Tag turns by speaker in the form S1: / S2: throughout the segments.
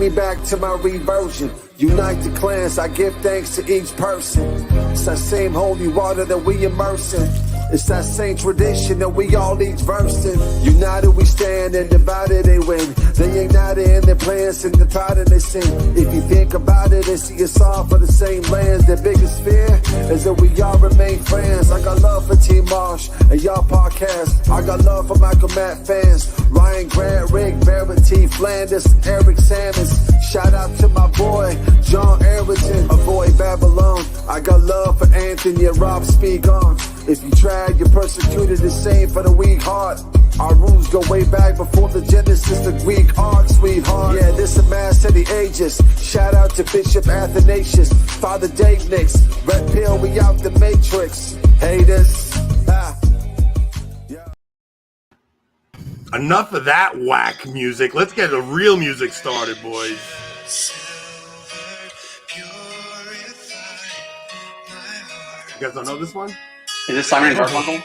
S1: me back to my reversion. Unite the clans, I give thanks to each person. It's that same holy water that we immerse in. It's that same tradition that we all each versed in. United we stand and divided they win. They ignited in their plans and divided they sin. If you think about it, they see us all for the same lands. Their biggest fear is that we all remain friends. I got love for T Marsh and y'all podcast. I got love for Michael Matt fans. Ryan Grant, Rick Barrett, T Flanders, Eric Sammons. Shout out to my boy John Erickson. Avoid Babylon. I got love for Anthony and Rob Speak on. If you try, you're persecuted, the same for the weak heart. Our rules go way back before the Genesis, the Greek art, sweetheart. Yeah, this a mass to the ages. Shout out to Bishop Athanasius, Father Dave Nix, Red Pill, we out the Matrix. Haters. Yeah.
S2: Enough of that whack music. Let's get the real music started, boys. You guys don't know this one?
S3: Is this Simon and Garfunkel?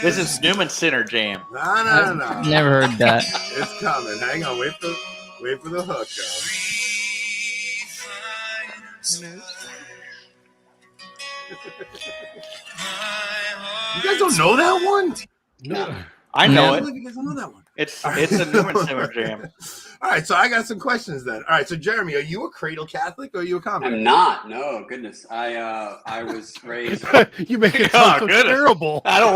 S4: This is Newman Center Jam.
S2: No.
S5: Never heard that.
S2: It's coming. Hang on. Wait for the hook, You guys don't know that one?
S4: No. I know it.
S2: You guys don't know that one.
S4: It's a Newman Center Jam.
S2: All right, so I got some questions then. All right, so Jeremy, are you a cradle Catholic or are you a convert?
S3: I'm not. No, goodness. I was raised.
S6: You make it sound so terrible.
S4: I don't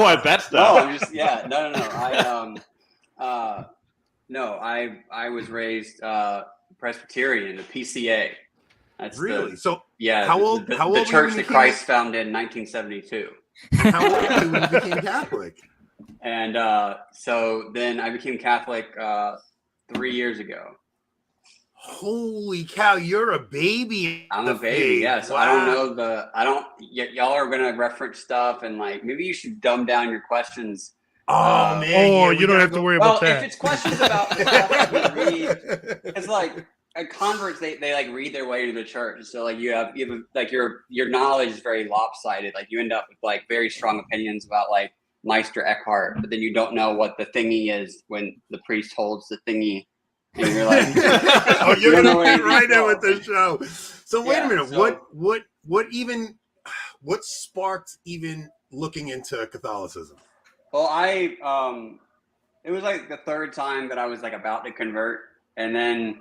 S4: want that stuff.
S3: No, I'm just no. I was raised Presbyterian, the PCA. That's
S2: really?
S3: So
S2: how old?
S3: The
S2: how old?
S3: The church that Christ founded in 1972.
S2: How old were you when you became Catholic?
S3: And so then I became Catholic 3 years ago.
S2: Holy cow, you're a baby.
S3: I'm a baby, yeah. So wow. Y'all are going to reference stuff and like, maybe you should dumb down your questions.
S2: Oh, man.
S6: You don't have to worry about that.
S3: Well, if it's questions about stuff we read, it's like converts, they like read their way to the church. So like you have like your knowledge is very lopsided. Like you end up with like very strong opinions about like Meister Eckhart, but then you don't know what the thingy is when the priest holds the thingy. And you're like,
S2: oh, you're gonna be right there with the show. So wait a minute. So, what sparked even looking into Catholicism?
S3: Well, it was like the third time that I was like about to convert, and then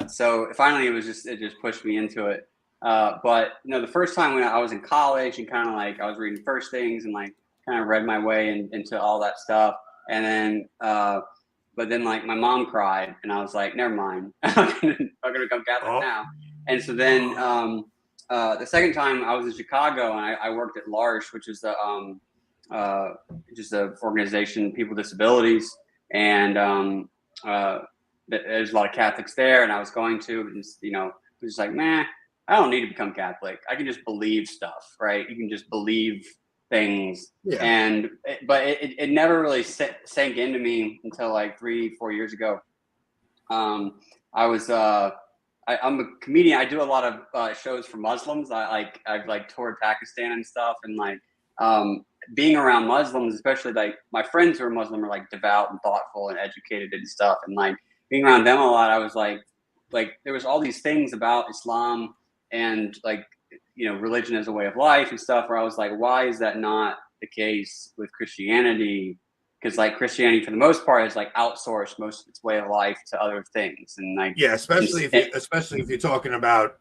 S3: so finally it just pushed me into it. But the first time when I was in college and kind of like I was reading first things and like kind of read my way into all that stuff, and then but then like my mom cried and I was like, never mind, I'm gonna become Catholic now. And so then the second time I was in Chicago and I worked at L'Arche, which is just an organization, people with disabilities, and there's a lot of Catholics there, and I was going to, and it was just like, man, I don't need to become Catholic. I can just believe stuff, right? You can just believe things. Yeah. But it never really sank into me until like 3-4 years ago. I'm a comedian. I do a lot of shows for Muslims. I've like toured Pakistan and stuff, and like being around Muslims, especially like my friends who are Muslim are like devout and thoughtful and educated and stuff, and like being around them a lot, I was like there was all these things about Islam and like religion as a way of life and stuff, where I was like, why is that not the case with Christianity? Because like Christianity for the most part is like outsourced most of its way of life to other things, and like
S2: especially if you're talking about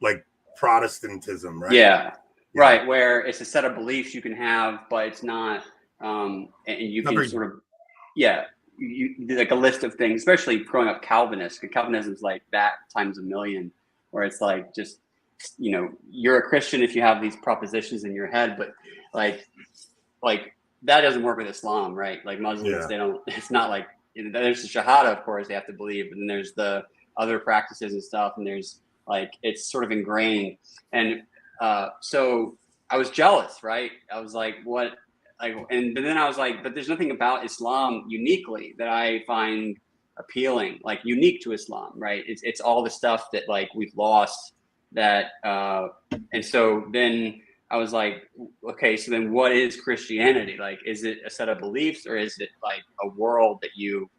S2: like Protestantism, right?
S3: Yeah. Right, where it's a set of beliefs you can have, but it's not, and you can sort of, you like a list of things, especially growing up Calvinist. Calvinism is like that times a million, where it's like just, you're a Christian if you have these propositions in your head, but like that doesn't work with Islam, right? Like Muslims, they don't. It's not like there's the Shahada, of course, they have to believe, but then there's the other practices and stuff, and there's like it's sort of ingrained and. So I was jealous, right? I was like, what? But then I was like, but there's nothing about Islam uniquely that I find appealing, like unique to Islam, right? It's all the stuff that like we've lost that, and so then I was like, okay, so then what is Christianity? Like, is it a set of beliefs or is it like a world that you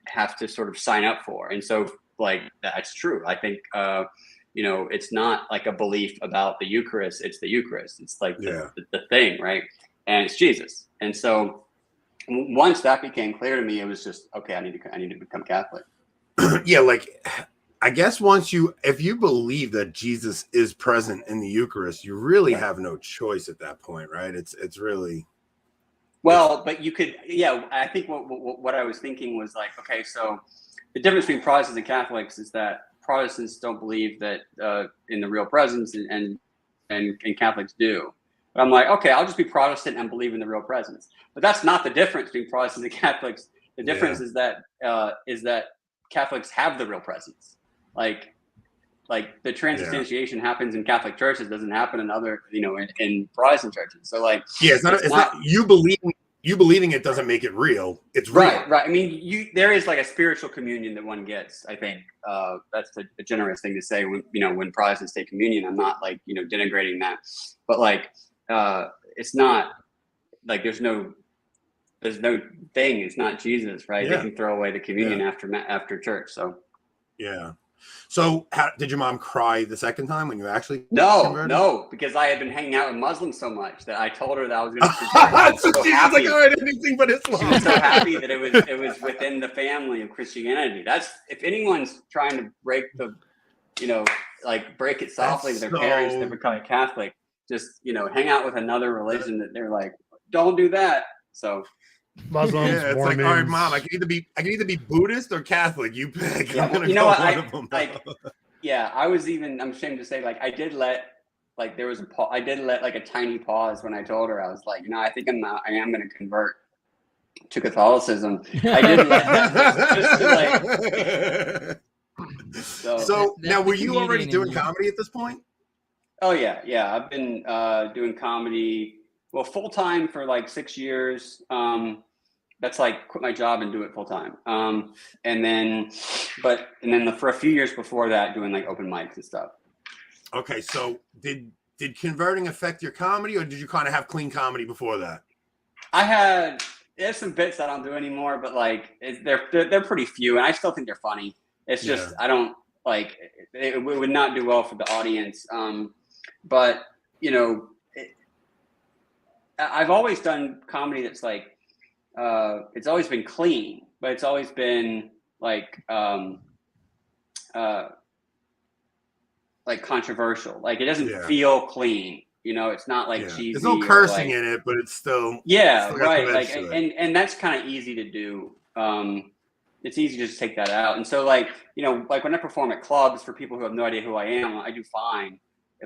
S3: have to sort of sign up for. And so like that's true. I think it's not like a belief about the Eucharist. It's the Eucharist. It's like the thing, right? And it's Jesus. And so once that became clear to me, it was just, okay, I need to become Catholic.
S2: Yeah, like I guess if you believe that Jesus is present in the Eucharist, you really have no choice at that point, right? It's really
S3: well, but you could, I think what I was thinking was like, okay, so the difference between Protestants and Catholics is that Protestants don't believe that in the real presence, and Catholics do. But I'm like, okay, I'll just be Protestant and believe in the real presence. But that's not the difference between Protestants and Catholics. The difference is that Catholics have the real presence. Like the transubstantiation happens in Catholic churches, doesn't happen in other, in Protestant churches. So like,
S2: it's not you believing it doesn't make it real. It's real.
S3: Right. I mean, there is like a spiritual communion that one gets. I think that's a generous thing to say when Protestants take communion. I'm not like denigrating that, but like it's not like there's no thing. It's not Jesus, right? They can throw away the communion after church. So
S2: yeah. So did your mom cry the second time when you actually
S3: converted? No, because I had been hanging out with Muslims so much that I told her that I was going to
S2: so she was like, all right, anything but Islam.
S3: She was so happy that it was within the family of Christianity. That's, if anyone's trying to break the, break it softly to their parents to become a Catholic, just, hang out with another religion that they're like, don't do that. So
S6: Muslims,
S2: it's
S6: Mormons.
S2: like, all right, Mom, I can either be Buddhist or Catholic. You pick.
S3: Yeah,
S2: I'm ashamed to say, like, I did let like a tiny pause when I told her. I was like, I think I am going to convert to Catholicism. I did let that just to like. So now, were you already doing comedy at this point?
S3: Oh yeah. I've been doing comedy full time for like 6 years. That's like quit my job and do it full time. And then for a few years before that, doing like open mics and stuff.
S2: Okay, so did converting affect your comedy, or did you kind of have clean comedy before that?
S3: There's some bits I don't do anymore, but like they're pretty few, and I still think they're funny. It's just I don't like it would not do well for the audience. But I've always done comedy that's like it's always been clean, but it's always been like controversial. Like it doesn't feel clean. It's not like cheesy.
S2: There's no cursing in it, but it's still
S3: right. Like and that's kind of easy to do. It's easy to just take that out. And so like like when I perform at clubs for people who have no idea who I am, I do fine.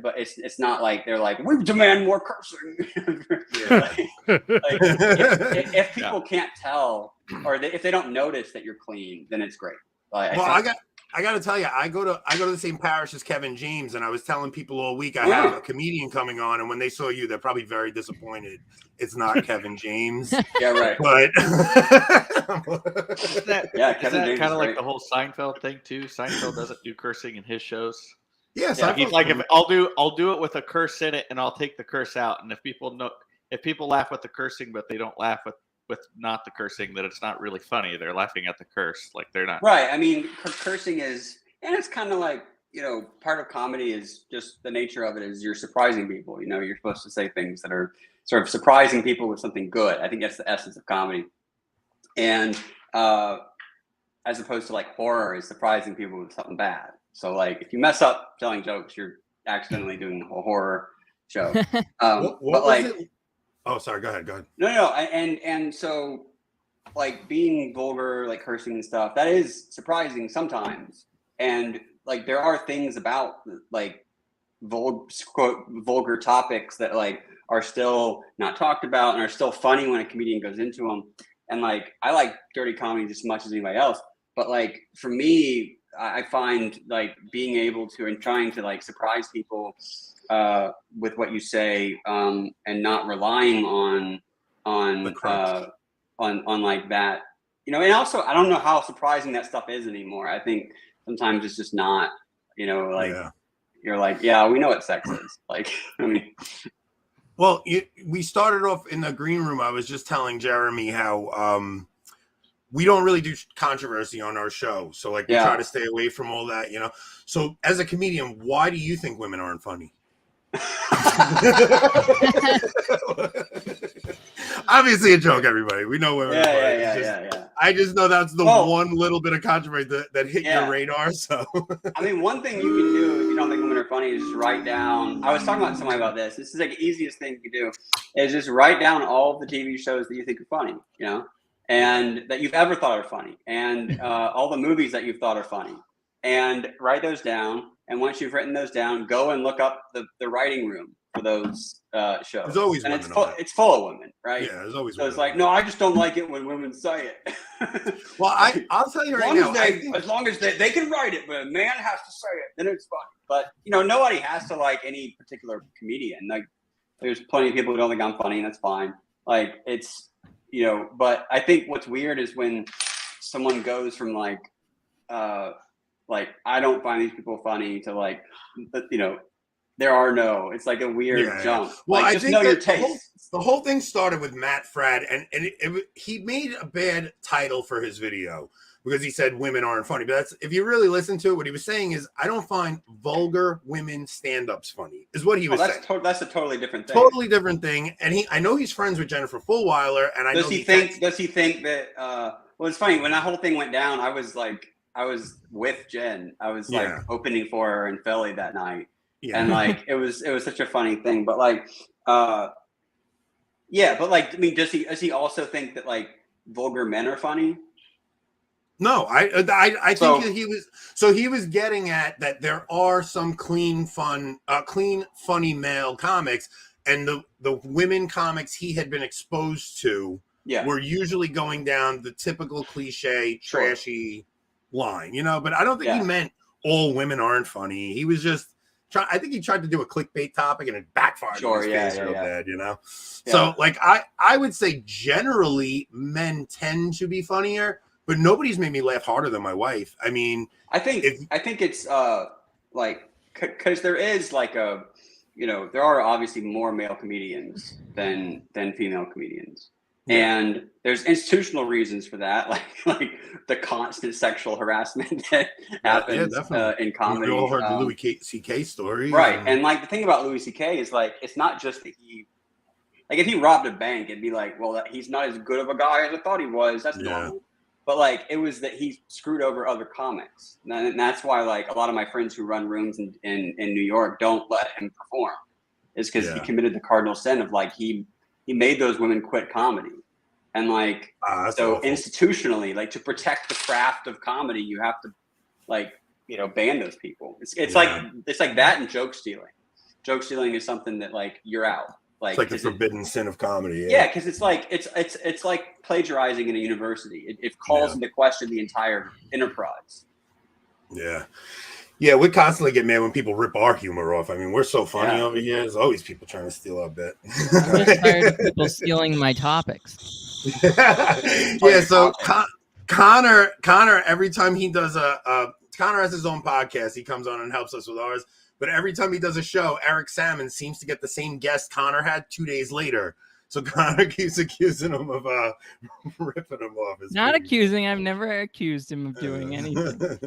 S3: But it's not like they're like, we demand more cursing. If people can't tell, or if they don't notice that you're clean, then it's great.
S2: I got to tell you, I go to the same parish as Kevin James, and I was telling people all week I have a comedian coming on, and when they saw you, they're probably very disappointed. It's not Kevin James.
S3: Yeah, right.
S2: But
S4: is that kind of like the whole Seinfeld thing too? Seinfeld doesn't do cursing in his shows.
S2: Yes,
S4: he's like, if I'll do it with a curse in it, and I'll take the curse out. And if people laugh with the cursing, but they don't laugh with not the cursing, that it's not really funny. They're laughing at the curse, like they're not
S3: right. I mean, cursing is, and it's kind of like part of comedy is just the nature of it is you're surprising people. You're supposed to say things that are sort of surprising people with something good. I think that's the essence of comedy, and as opposed to like horror is surprising people with something bad. So like if you mess up telling jokes, you're accidentally doing a horror show.
S2: What was it? Oh, sorry. Go ahead.
S3: No. And so like being vulgar, like cursing and stuff, that is surprising sometimes. And like there are things about like vulgar topics that like are still not talked about and are still funny when a comedian goes into them. And like I like dirty comedy just as much as anybody else. But like for me, I find like being able to and trying to like surprise people with what you say and not relying on like that, and also I don't know how surprising that stuff is anymore. I think sometimes it's just not, you're like, yeah, we know what sex is. Like, I mean,
S2: well, we started off in the green room. I was just telling Jeremy how we don't really do controversy on our show. So like we try to stay away from all that, you know? So as a comedian, why do you think women aren't funny? Obviously a joke, everybody. We know women are funny. I just know that's the one little bit of controversy that hit your radar. So
S3: I mean, one thing you can do if you don't think women are funny is just write down. I was talking about somebody about this. This is like the easiest thing you can do is just write down all of the TV shows that you think are funny, you know, and that you've ever thought are funny, and all the movies that you've thought are funny, and write those down. And once you've written those down, go and look up the writing room for those shows.
S2: There's always
S3: and
S2: women
S3: it's full of women, right?
S2: Yeah, there's always.
S3: So it's like, no, I just don't like it when women say it.
S2: Well, I'll tell you right now.
S3: As long as they can write it, but a man has to say it, then it's funny. But you know, nobody has to like any particular comedian. Like, there's plenty of people who don't think I'm funny, and that's fine. Like, it's, you know. But I think what's weird is when someone goes from like I don't find these people funny to like, you know, there are no. It's like a weird jump.
S2: Well,
S3: like,
S2: I
S3: just
S2: think
S3: know your taste.
S2: The whole thing started with Matt Fradd, and he made a bad title for his video because he said women aren't funny. But that's, if you really listen to it, what he was saying is, I don't find vulgar women stand-ups funny, is what he was saying.
S3: That's a totally different thing.
S2: Totally different thing. And I know he's friends with Jennifer Fulwiler, and
S3: does he think that? Well, it's funny when that whole thing went down. I was with Jen. I was like opening for her in Philly that night. Yeah. And like it was such a funny thing. But like but like, I mean, does he also think that like vulgar men are funny?
S2: No, I think that he was getting at that there are some clean, funny male comics, and the women comics he had been exposed to were usually going down the typical cliche, trashy line, you know. But I don't think he meant all women aren't funny. He was just I think he tried to do a clickbait topic and it backfired in his face real bad, you know. Yeah. So like I would say generally men tend to be funnier, but nobody's made me laugh harder than my wife. I mean, I think it's like, because there is like a, you know, there are obviously more male comedians than female comedians. And there's institutional reasons for that, like the constant sexual harassment that happens in comedy. We all heard the Louis C.K. story,
S3: right? And like the thing about Louis C.K. is like, it's not just that he, like, if he robbed a bank, it'd be like, well, he's not as good of a guy as I thought he was. That's normal. But like, it was that he screwed over other comics, and that's why like a lot of my friends who run rooms in New York don't let him perform, is because he committed the cardinal sin of like he made those women quit comedy. And like, so awful. Institutionally, like, to protect the craft of comedy, you have to, like, you know, ban those people. It's like that and joke stealing. Joke stealing is something that like you're out. Like,
S2: it's like the forbidden sin of comedy.
S3: Yeah, because it's like it's like plagiarizing in a university. It calls into question the entire enterprise.
S2: Yeah. Yeah, we constantly get mad when people rip our humor off. I mean, we're so funny over here. There's always people trying to steal our bit.
S5: I'm just tired of people stealing my topics.
S2: Yeah, so Connor, every time he does Connor has his own podcast. He comes on and helps us with ours. But every time he does a show, Eric Salmon seems to get the same guest Connor had 2 days later. So Connor keeps accusing him of ripping him off.
S5: Not accusing. I've never accused him of doing anything.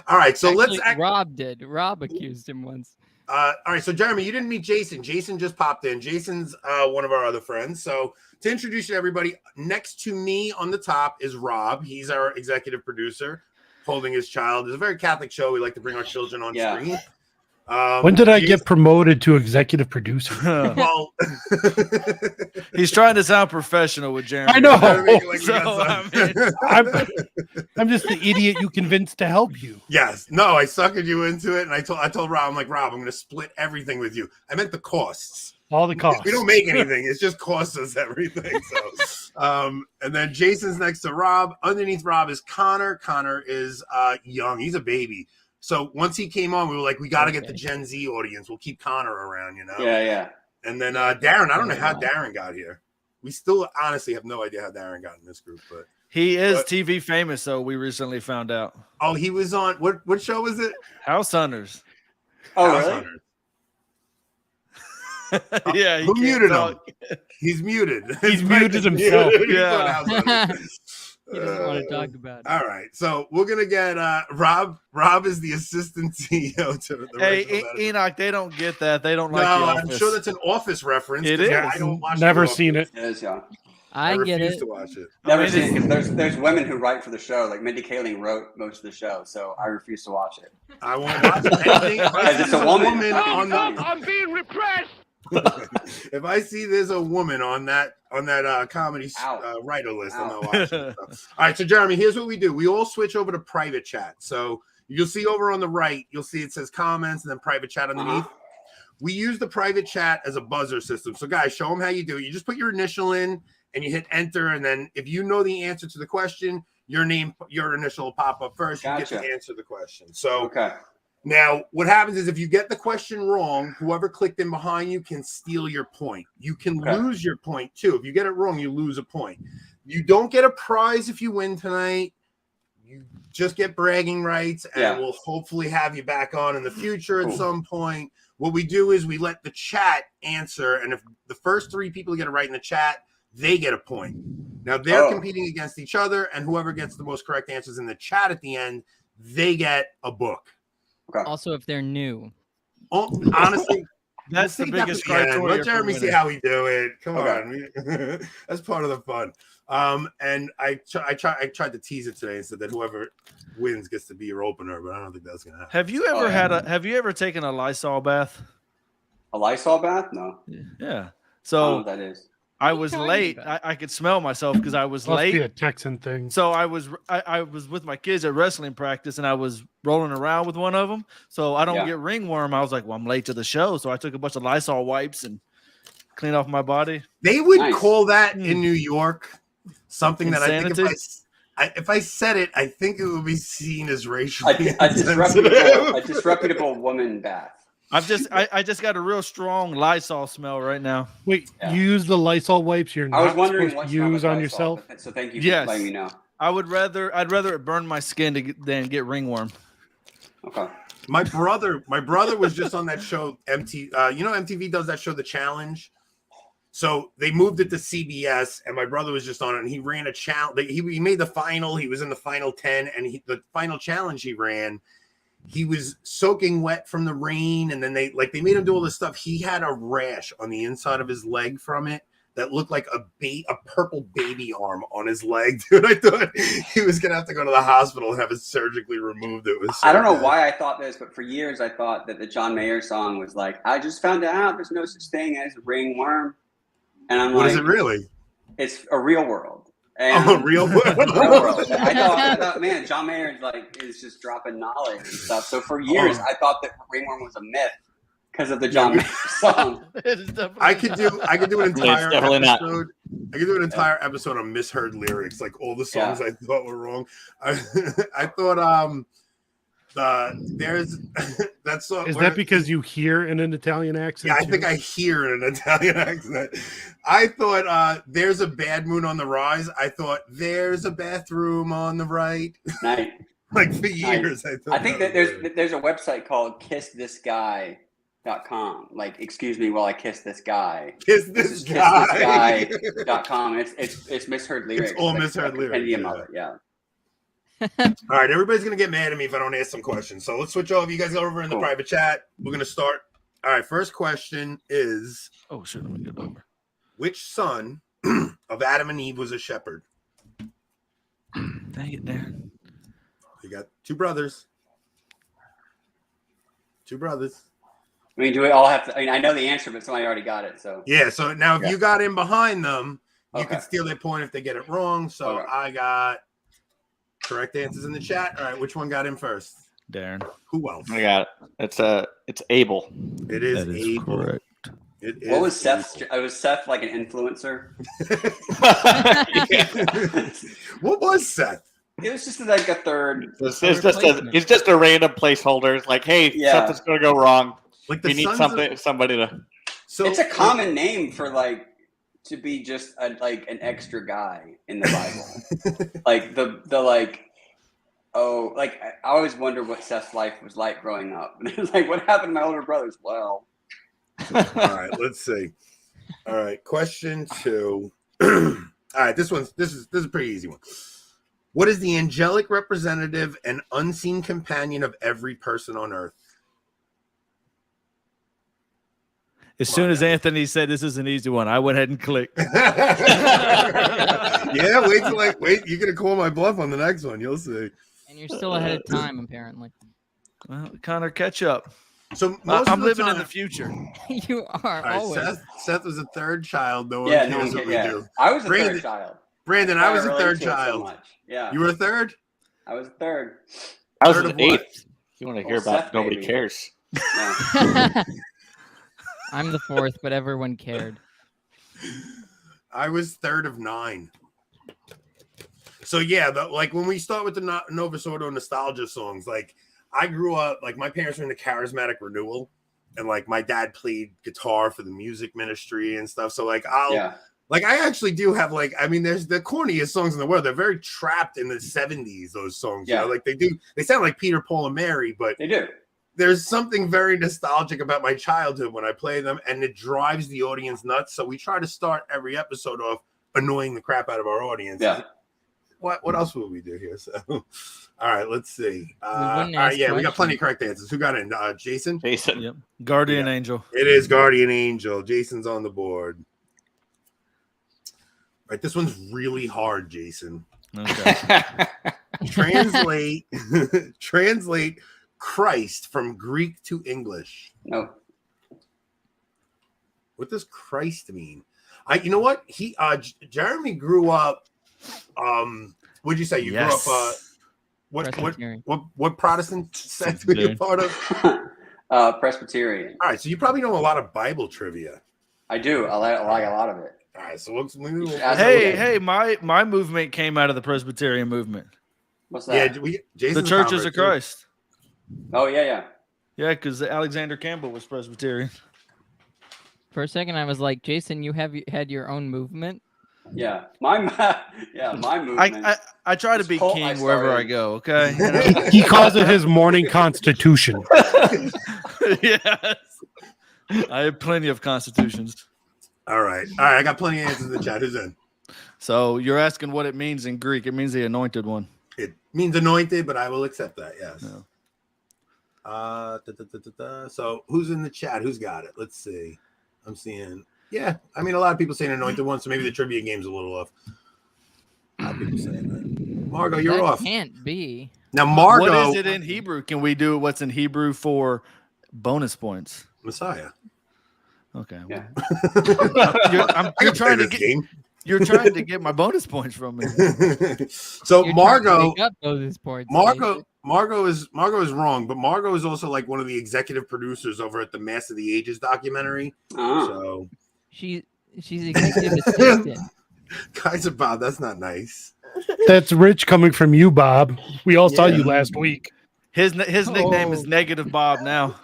S2: All right, so
S5: actually, Rob did. Rob accused him once.
S2: All right, so Jeremy, you didn't meet Jason. Jason just popped in. Jason's one of our other friends. So to introduce you to everybody, next to me on the top is Rob. He's our executive producer, holding his child. It's a very Catholic show. We like to bring our children on screen.
S6: When did I get promoted to executive producer?
S2: Well,
S7: he's trying to sound professional with Jeremy.
S6: I know. I'm just the idiot you convinced to help you.
S2: Yes. No, I suckered you into it, and I told Rob, I'm like, Rob, I'm going to split everything with you. I meant the costs.
S6: All the costs.
S2: We don't make anything. It just costs us everything. So, and then Jason's next to Rob. Underneath Rob is Connor. Connor is young. He's a baby. So once he came on, we were like, we got to get the Gen Z audience. We'll keep Connor around, you know?
S3: Yeah.
S2: And then Darren, I don't know how Darren got here. We still honestly have no idea how Darren got in this group. But
S7: he is TV famous, though, we recently found out.
S2: Oh, he was on, what show was it?
S7: House Hunters.
S3: Oh, House Hunters.
S7: Yeah.
S2: Who muted him? He's muted.
S6: He's muted himself.
S7: Yeah.
S5: He doesn't want to talk about it.
S2: All right, so we're gonna get Rob. Rob is the assistant CEO to the.
S7: Hey, Enoch, they don't get that. They don't
S2: No,
S7: like the
S2: I'm
S7: Office.
S2: sure that's an Office reference.
S7: It
S2: 'cause
S7: is.
S2: I don't watch
S6: Never
S2: The
S6: seen
S2: Office.
S6: it.
S3: It is, yeah.
S2: I
S5: get
S2: refuse
S5: it.
S2: to watch it.
S3: Never
S7: mean,
S3: seen it because there's women who write for the show. Like Mindy Kaling wrote most of the show, so I refuse to watch it.
S2: I won't watch anything. If I see
S3: It's a
S2: there's
S3: woman.
S2: on the,
S8: I'm being repressed.
S2: if I see there's a woman on that comedy writer list, I'm not watching it. So. All right, so Jeremy, here's what we do. We all switch over to private chat. So you'll see over on the right, you'll see it says comments and then private chat underneath. We use the private chat as a buzzer system. So guys, show them how you do it. You just put your initial in and you hit enter. And then if you know the answer to the question, your initial will pop up first. You get to answer the question. So now what happens is if you get the question wrong, whoever clicked in behind you can steal your point. You can lose your point too. If you get it wrong, you lose a point. You don't get a prize if you win tonight. You just get bragging rights, and we'll hopefully have you back on in the future at some point. What we do is we let the chat answer, and if the first 3 people get it right in the chat, they get a point. Now they're competing against each other, and whoever gets the most correct answers in the chat at the end, they get a book.
S5: Also, if they're new.
S2: Honestly,
S7: that's the biggest criteria.
S2: Let Jeremy see how we do it. Come on, that's part of the fun. And I tried to tease it today and said that whoever wins gets to be your opener, but I don't think that's gonna happen.
S7: Have you ever taken a Lysol bath?
S3: A Lysol bath? No.
S7: Yeah.
S3: So
S7: I
S3: don't know what that is.
S7: I was late. I could smell myself because I was late.
S6: Must be a Texan thing.
S7: So I was with my kids at wrestling practice, and I was rolling around with one of them. So I don't get ringworm. I was like, well, I'm late to the show, so I took a bunch of Lysol wipes and cleaned off my body.
S2: They would call that in New York something
S7: Insanity?
S2: that I think if I said it, I think it would be seen as racially
S3: a disreputable woman bath.
S7: I just got a real strong Lysol smell right now.
S6: Wait, you use the Lysol wipes you're not supposed to use on yourself?
S3: So thank you for letting me know.
S7: I'd rather it burn my skin than get ringworm.
S3: Okay.
S2: My brother was just on that show. MTV does that show, The Challenge. So they moved it to CBS, and my brother was just on it, and he ran a challenge. He made the final. He was in the final 10, and the final challenge he ran, he was soaking wet from the rain, and then they made him do all this stuff. He had a rash on the inside of his leg from it that looked like a purple baby arm on his leg, dude. I thought he was gonna have to go to the hospital and have it surgically removed. It was. So
S3: I don't know why I thought this, but for years I thought that the John Mayer song was like, "I just found out there's no such thing as ringworm," and I'm like,
S2: "What is it really?
S3: It's a real world." And
S2: real world.
S3: I thought, man, John Mayer is just dropping knowledge and stuff. So for years, I thought that ringworm was a myth because of the John Mayer song.
S2: I could do an entire episode. I could do an entire episode on misheard lyrics, like all the songs I thought were wrong. I thought there's that song.
S6: Is that because you hear in an Italian accent?
S2: Yeah, I think I hear in an Italian accent. I thought there's a bad moon on the rise. I thought there's a bathroom on the right.
S3: Nice.
S2: Like for years,
S3: I think that there's a website called kissthisguy.com. Like, excuse me while I kiss this guy. Kissthisguy.com. It's misheard lyrics.
S2: It's all misheard lyrics.
S3: Yeah.
S2: All right, everybody's gonna get mad at me if I don't ask some questions. So let's switch over. You guys go over in the private chat. We're gonna start. All right, first question is:
S7: oh shit, let me get over.
S2: Which son of Adam and Eve was a shepherd?
S7: Dang it, Dan.
S2: You got two brothers. I
S3: mean, do we all have to? I mean, I know the answer, but somebody already got it. So
S2: yeah. So now, if you got in behind them, you could steal their point if they get it wrong. So I got correct answers in the chat. All right, which one got in first?
S4: Darren.
S2: Who else?
S4: I got it. It's Abel.
S2: It is Abel.
S7: Correct.
S3: What was Seth? Was Seth like an influencer?
S2: What was Seth?
S3: It was just like a third.
S4: It's just a random placeholder. It's like, hey, something's gonna go wrong. Like we need somebody to.
S3: So it's a common name for to be just an extra guy in the Bible. I always wonder what Seth's life was like growing up. And it's like, what happened to my older brothers? Well.
S2: All right, let's see. All right, question 2. All right, this is a pretty easy one. What is the angelic representative and unseen companion of every person on earth?
S7: As soon as Anthony said this is an easy one, I went ahead and clicked.
S2: Yeah, wait. You're gonna call my bluff on the next one. You'll see.
S5: And you're still ahead of time, apparently.
S7: Well, Connor, catch up.
S2: So
S7: I'm living in the future.
S5: You are
S2: All right,
S5: always.
S2: Seth was a third child. No one
S3: Yeah,
S2: cares what we do.
S3: I was a
S2: Brandon-
S3: third child.
S2: Brandon, I was a
S3: relate
S2: third
S3: to it so
S2: child.
S3: much. Yeah,
S2: You were a third?
S3: I was a third.
S4: I was
S2: Third
S4: an
S2: of what?
S4: eighth. You want to hear
S3: Well,
S4: about
S3: Seth,
S4: nobody
S3: maybe.
S4: cares.
S3: Yeah.
S5: I'm the fourth, but everyone cared.
S2: I was third of 9. So yeah, like when we start with the Novus Ordo nostalgia songs, like I grew up, like my parents were in the charismatic renewal, and like my dad played guitar for the music ministry and stuff. So like like I actually do have like, I mean, there's the corniest songs in the world. They're very trapped in the 70s, those songs.
S3: Yeah.
S2: You know, like they sound like Peter, Paul, and Mary, but
S3: They do.
S2: there's something very nostalgic about my childhood when I play them, and it drives the audience nuts. So we try to start every episode off annoying the crap out of our audience.
S3: Yeah.
S2: What else will we do here? So, all right, let's see. All
S5: wouldn't
S2: right,
S5: ask
S2: yeah, we got
S5: questions.
S2: plenty of correct answers. Who got in? Jason?
S4: Jason.
S7: Yep. Guardian Angel.
S2: It is Guardian Angel. Jason's on the board. All right, this one's really hard, Jason.
S7: Okay.
S2: Translate Christ from Greek to English.
S3: No.
S2: What does Christ mean? You know what? Jeremy grew up. What'd you say? You grew up.
S5: Presbyterian.
S2: What Protestant sect were you part of?
S3: Presbyterian.
S2: All right, so you probably know a lot of Bible trivia.
S3: I do. I like a lot of it.
S2: All right, so maybe we'll
S7: Hey, my movement came out of the Presbyterian movement.
S3: What's that?
S2: Yeah,
S7: The
S2: Jason's
S7: Churches
S2: convert,
S7: of
S2: too.
S7: Christ.
S3: Oh yeah.
S7: Yeah, because Alexander Campbell was Presbyterian.
S5: For a second, I was like, Jason, you had your own movement.
S3: Yeah. My movement.
S7: I try to
S3: This
S7: be
S3: cult I
S7: king wherever I
S3: started.
S7: go. Okay. You know?
S6: He calls it his morning constitution.
S7: Yes. I have plenty of constitutions.
S2: All right. I got plenty of answers in the chat. Who's in?
S7: So you're asking what it means in Greek. It means the anointed one.
S2: It means anointed, but I will accept that. Yes.
S7: No.
S2: So who's in the chat? Who's got it? Let's see. I'm seeing. Yeah, I mean, a lot of people saying anointed one, so maybe the trivia game's a little off. A lot of people saying that. Margo, you're
S5: That
S2: off.
S5: Can't be.
S2: Now, Margo.
S7: What is it in Hebrew? Can we do what's in Hebrew for bonus points?
S2: Messiah.
S7: Okay.
S3: Yeah.
S7: You're trying to
S2: this
S7: get.
S2: game.
S7: You're trying to get my bonus points from me.
S2: So
S5: You're trying to
S2: Margo.
S5: make up those points,
S2: Margo is wrong, but Margo is also like one of the executive producers over at the Mass of the Ages documentary.
S3: Oh.
S2: So,
S5: She's executive assistant.
S2: Kaiser Bob, that's not nice.
S6: That's rich coming from you, Bob. We all saw you last week.
S7: His nickname is Negative Bob now.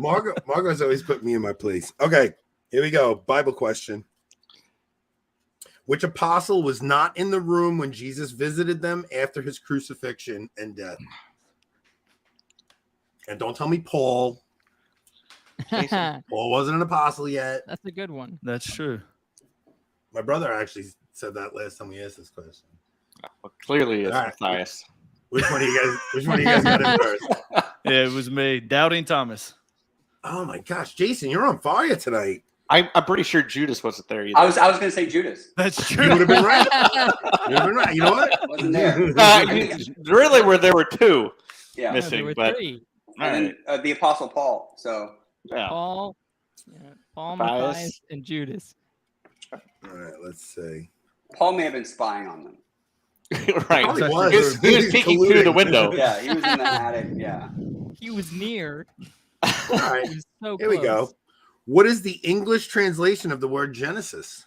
S2: Margo's always put me in my place. Okay, here we go. Bible question. Which apostle was not in the room when Jesus visited them after his crucifixion and death? And don't tell me Paul.
S5: That's
S2: Paul wasn't an apostle yet.
S5: a good one.
S7: That's true.
S2: My brother actually said that last time we asked this question.
S4: Well, clearly, it's
S2: All right.
S4: Matthias.
S2: Which one of you guys got in first?
S7: Yeah, it was me, Doubting Thomas.
S2: Oh my gosh, Jason, you're on fire tonight.
S4: I'm pretty sure Judas wasn't there either.
S3: I was going to say Judas.
S7: That's
S2: You
S7: true.
S2: would have been right. You would have been right. You know what?
S3: Wasn't there.
S4: Really, where there were two
S3: Yeah.
S4: missing,
S5: there were
S4: but
S5: three.
S4: all
S3: And
S4: right.
S3: then the Apostle Paul. So
S4: Yeah.
S5: Paul,
S4: Matthias.
S5: Matthias, and Judas.
S2: All right, let's see.
S3: Paul may have been spying on them.
S4: Right.
S2: Probably
S7: He
S2: was.
S4: He was peeking through the window.
S3: Yeah, he was in the attic. Yeah.
S5: He was near.
S2: All right,
S5: He was so
S2: here we go.
S5: close.
S2: What is the English translation of the word Genesis?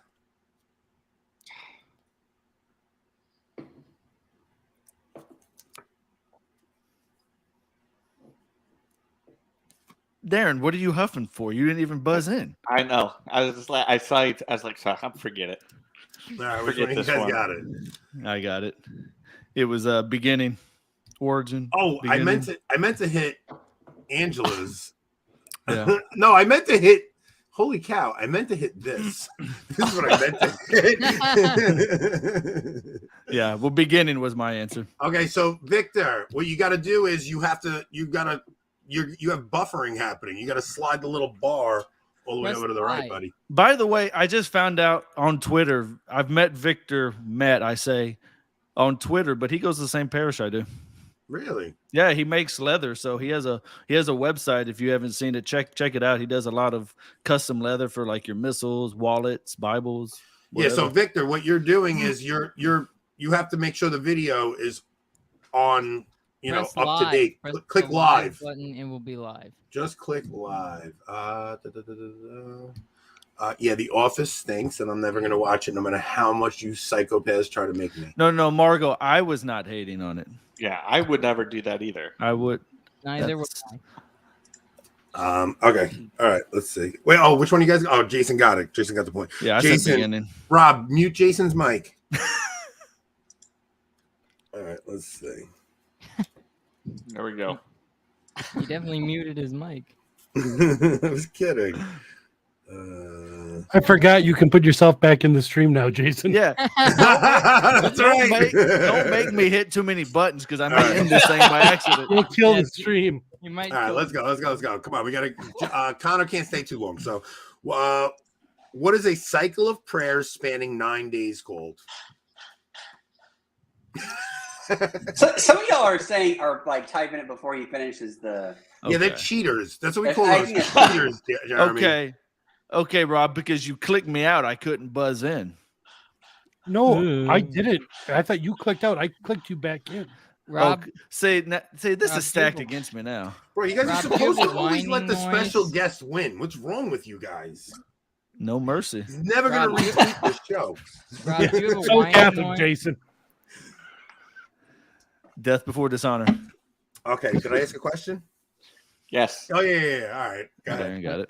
S7: Darren, what are you huffing for? You didn't even buzz in.
S4: I know. I was just like, I saw it. I was like, forget it.
S2: All right, which
S4: Forget
S2: one of you
S4: this
S2: guys
S4: one.
S2: got it?
S7: I got it. It was beginning, origin.
S2: Oh,
S7: beginning.
S2: I meant to hit Angela's.
S7: Yeah.
S2: No, I meant to hit Holy cow! I meant to hit this. This is what I meant to hit.
S7: Yeah, well, beginning was my answer.
S2: Okay, so Victor, what you got to do is you have buffering happening. You got to slide the little bar all the way over to the right, buddy.
S7: By the way, I just found out on Twitter. I've met Victor. On Twitter, but he goes to the same parish I do.
S2: Really?
S7: Yeah, he makes leather, so he has a website. If you haven't seen it, check it out. He does a lot of custom leather for like your missiles, wallets, Bibles. Whatever.
S2: Yeah. So Victor, what you're doing is you have to make sure the video is on,
S5: Press
S2: up
S5: live.
S2: to date.
S5: Press
S2: Click
S5: the
S2: live
S5: button. It will be live.
S2: Just click live. Yeah, The Office stinks, and I'm never going to watch it no matter how much you psychopaths try to make me.
S7: No, Margo, I was not hating on it.
S4: Yeah, I would never do that either.
S7: I would.
S5: Neither would I.
S2: Okay. All right. Let's see. Wait. Oh, which one you guys? Oh, Jason got it. Jason got the point.
S7: Yeah, I said
S2: Jason.
S7: beginning.
S2: Rob, mute Jason's mic. All right. Let's see.
S4: There we go.
S5: He definitely muted his mic.
S2: I was kidding.
S6: I forgot you can put yourself back in the stream now, Jason.
S7: Yeah.
S2: That's right.
S7: Don't make me hit too many buttons because I may end this thing by accident.
S6: You'll kill the stream.
S5: You might.
S2: All right, let's go. Come on, we gotta. Connor can't stay too long. So, what is a cycle of prayers spanning 9 days called?
S3: So some of y'all are like typing it before he finishes the.
S2: Yeah, they're cheaters. That's what we call
S3: I
S2: those
S3: think
S2: cheaters, Jeremy.
S7: Okay, Rob, because you clicked me out, I couldn't buzz in.
S6: No, I didn't. I thought you clicked out. I clicked you back in.
S5: Rob,
S7: Say this
S5: Rob,
S7: is stacked
S5: Google.
S7: against me now.
S2: Bro, you guys
S5: Rob,
S2: are supposed
S5: do
S2: to
S5: the
S2: always let the
S5: whining
S2: special
S5: noise.
S2: guest win. What's wrong with you guys?
S7: No mercy.
S2: He's never gonna
S5: Rob.
S2: retweet this show.
S5: Rob, do you have a
S6: So
S5: whining
S6: Catholic,
S5: noise?
S6: Jason.
S7: Death before dishonor.
S2: Okay, can I ask a question?
S4: Yes.
S2: Oh yeah. All right, got
S7: Okay,
S2: it.
S7: got it.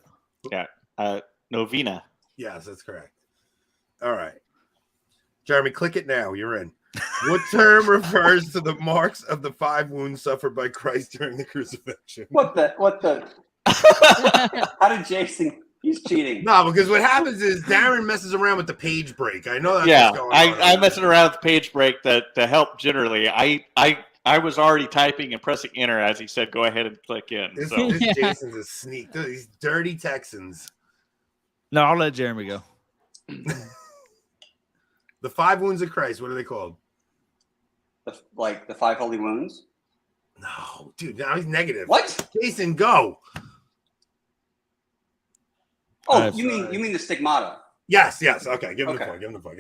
S4: Yeah. Novena.
S2: Yes, that's correct. All right, Jeremy, click it now. You're in. What term refers to the marks of the 5 wounds suffered by Christ during the crucifixion?
S3: What the? How did Jason? He's cheating.
S2: No, because what happens is Darren messes around with the page break. I know that's
S4: Yeah,
S2: what's going on.
S4: I'm messing around with the page break to help generally. I was already typing and pressing enter as he said, go ahead and click in.
S2: This
S4: So
S2: Jason's a sneak. These dirty Texans.
S7: No, I'll let Jeremy go.
S2: The 5 wounds of Christ. What are they called?
S3: Like the 5 holy wounds.
S2: No, dude. Now he's negative.
S3: What?
S2: Jason, go.
S3: Oh, you mean the stigmata?
S2: Yes. Okay, give him
S3: Okay.
S2: the point.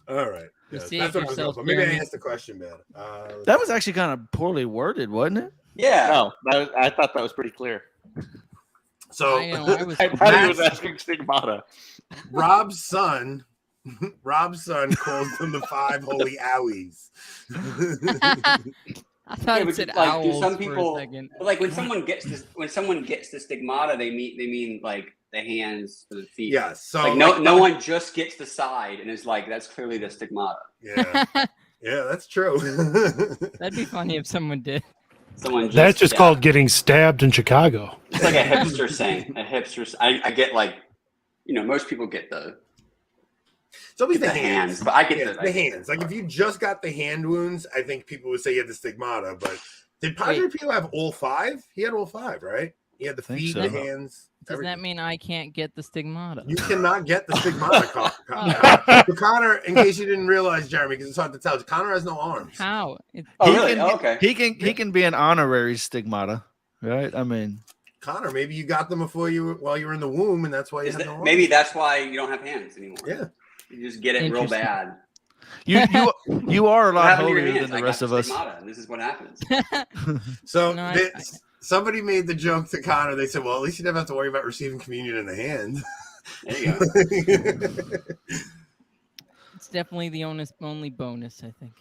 S2: All right.
S5: You
S2: Yes,
S5: see
S2: that's
S5: it
S2: what I was going
S5: yourself,
S2: for. Maybe I
S5: Jeremy.
S2: asked the question bad.
S7: That was actually kind of poorly worded, wasn't it?
S3: Yeah.
S4: no, I thought that was pretty clear.
S2: So
S5: I know, I was-
S4: I thought he was asking stigmata.
S2: Rob's son calls them the 5 holy owies.
S5: I thought
S3: Yeah,
S5: it
S3: but
S5: said
S3: like, do
S5: owls
S3: some
S5: for
S3: people-
S5: a second.
S3: But like when someone gets the stigmata, they mean like the hands or the feet.
S2: Yes. So
S3: Like no one just gets the side and is like that's clearly the stigmata.
S2: Yeah. Yeah, that's true.
S5: That'd be funny if someone did.
S3: Someone just,
S6: That's just called getting stabbed in Chicago.
S3: It's like a hipster saying. I get like, most people get the
S2: It's always
S3: the hands, but I get
S2: the hands. Like if you just got the hand wounds, I think people would say you had the stigmata. But did Padre Pio have all 5? He had all 5, right? He had the
S7: Think
S2: feet,
S7: so.
S2: the hands.
S5: Does that mean I can't get the stigmata?
S2: You cannot get the stigmata, Connor. But Connor, in case you didn't realize, Jeremy, because it's hard to tell, Connor has no arms.
S5: How?
S3: Oh,
S7: He
S3: really?
S7: can-
S3: Oh, okay.
S7: He can be an honorary stigmata, right? I mean,
S2: Connor, maybe you got them while you were in the womb, and that's why you had no arms.
S3: Maybe that's why you don't have hands anymore.
S2: Yeah.
S3: You just get it real
S5: Interesting.
S3: bad.
S7: you are a
S3: What
S7: lot
S3: happened to your
S7: holier
S3: hands?
S7: than
S3: I
S7: the
S3: got
S7: rest
S3: the
S7: of us.
S3: stigmata, and this is what happens.
S2: So
S5: No,
S2: somebody made the joke to Connor. They said, well, at least you never have to worry about receiving communion in the hand.
S3: There you go.
S5: It's definitely the only bonus, I think.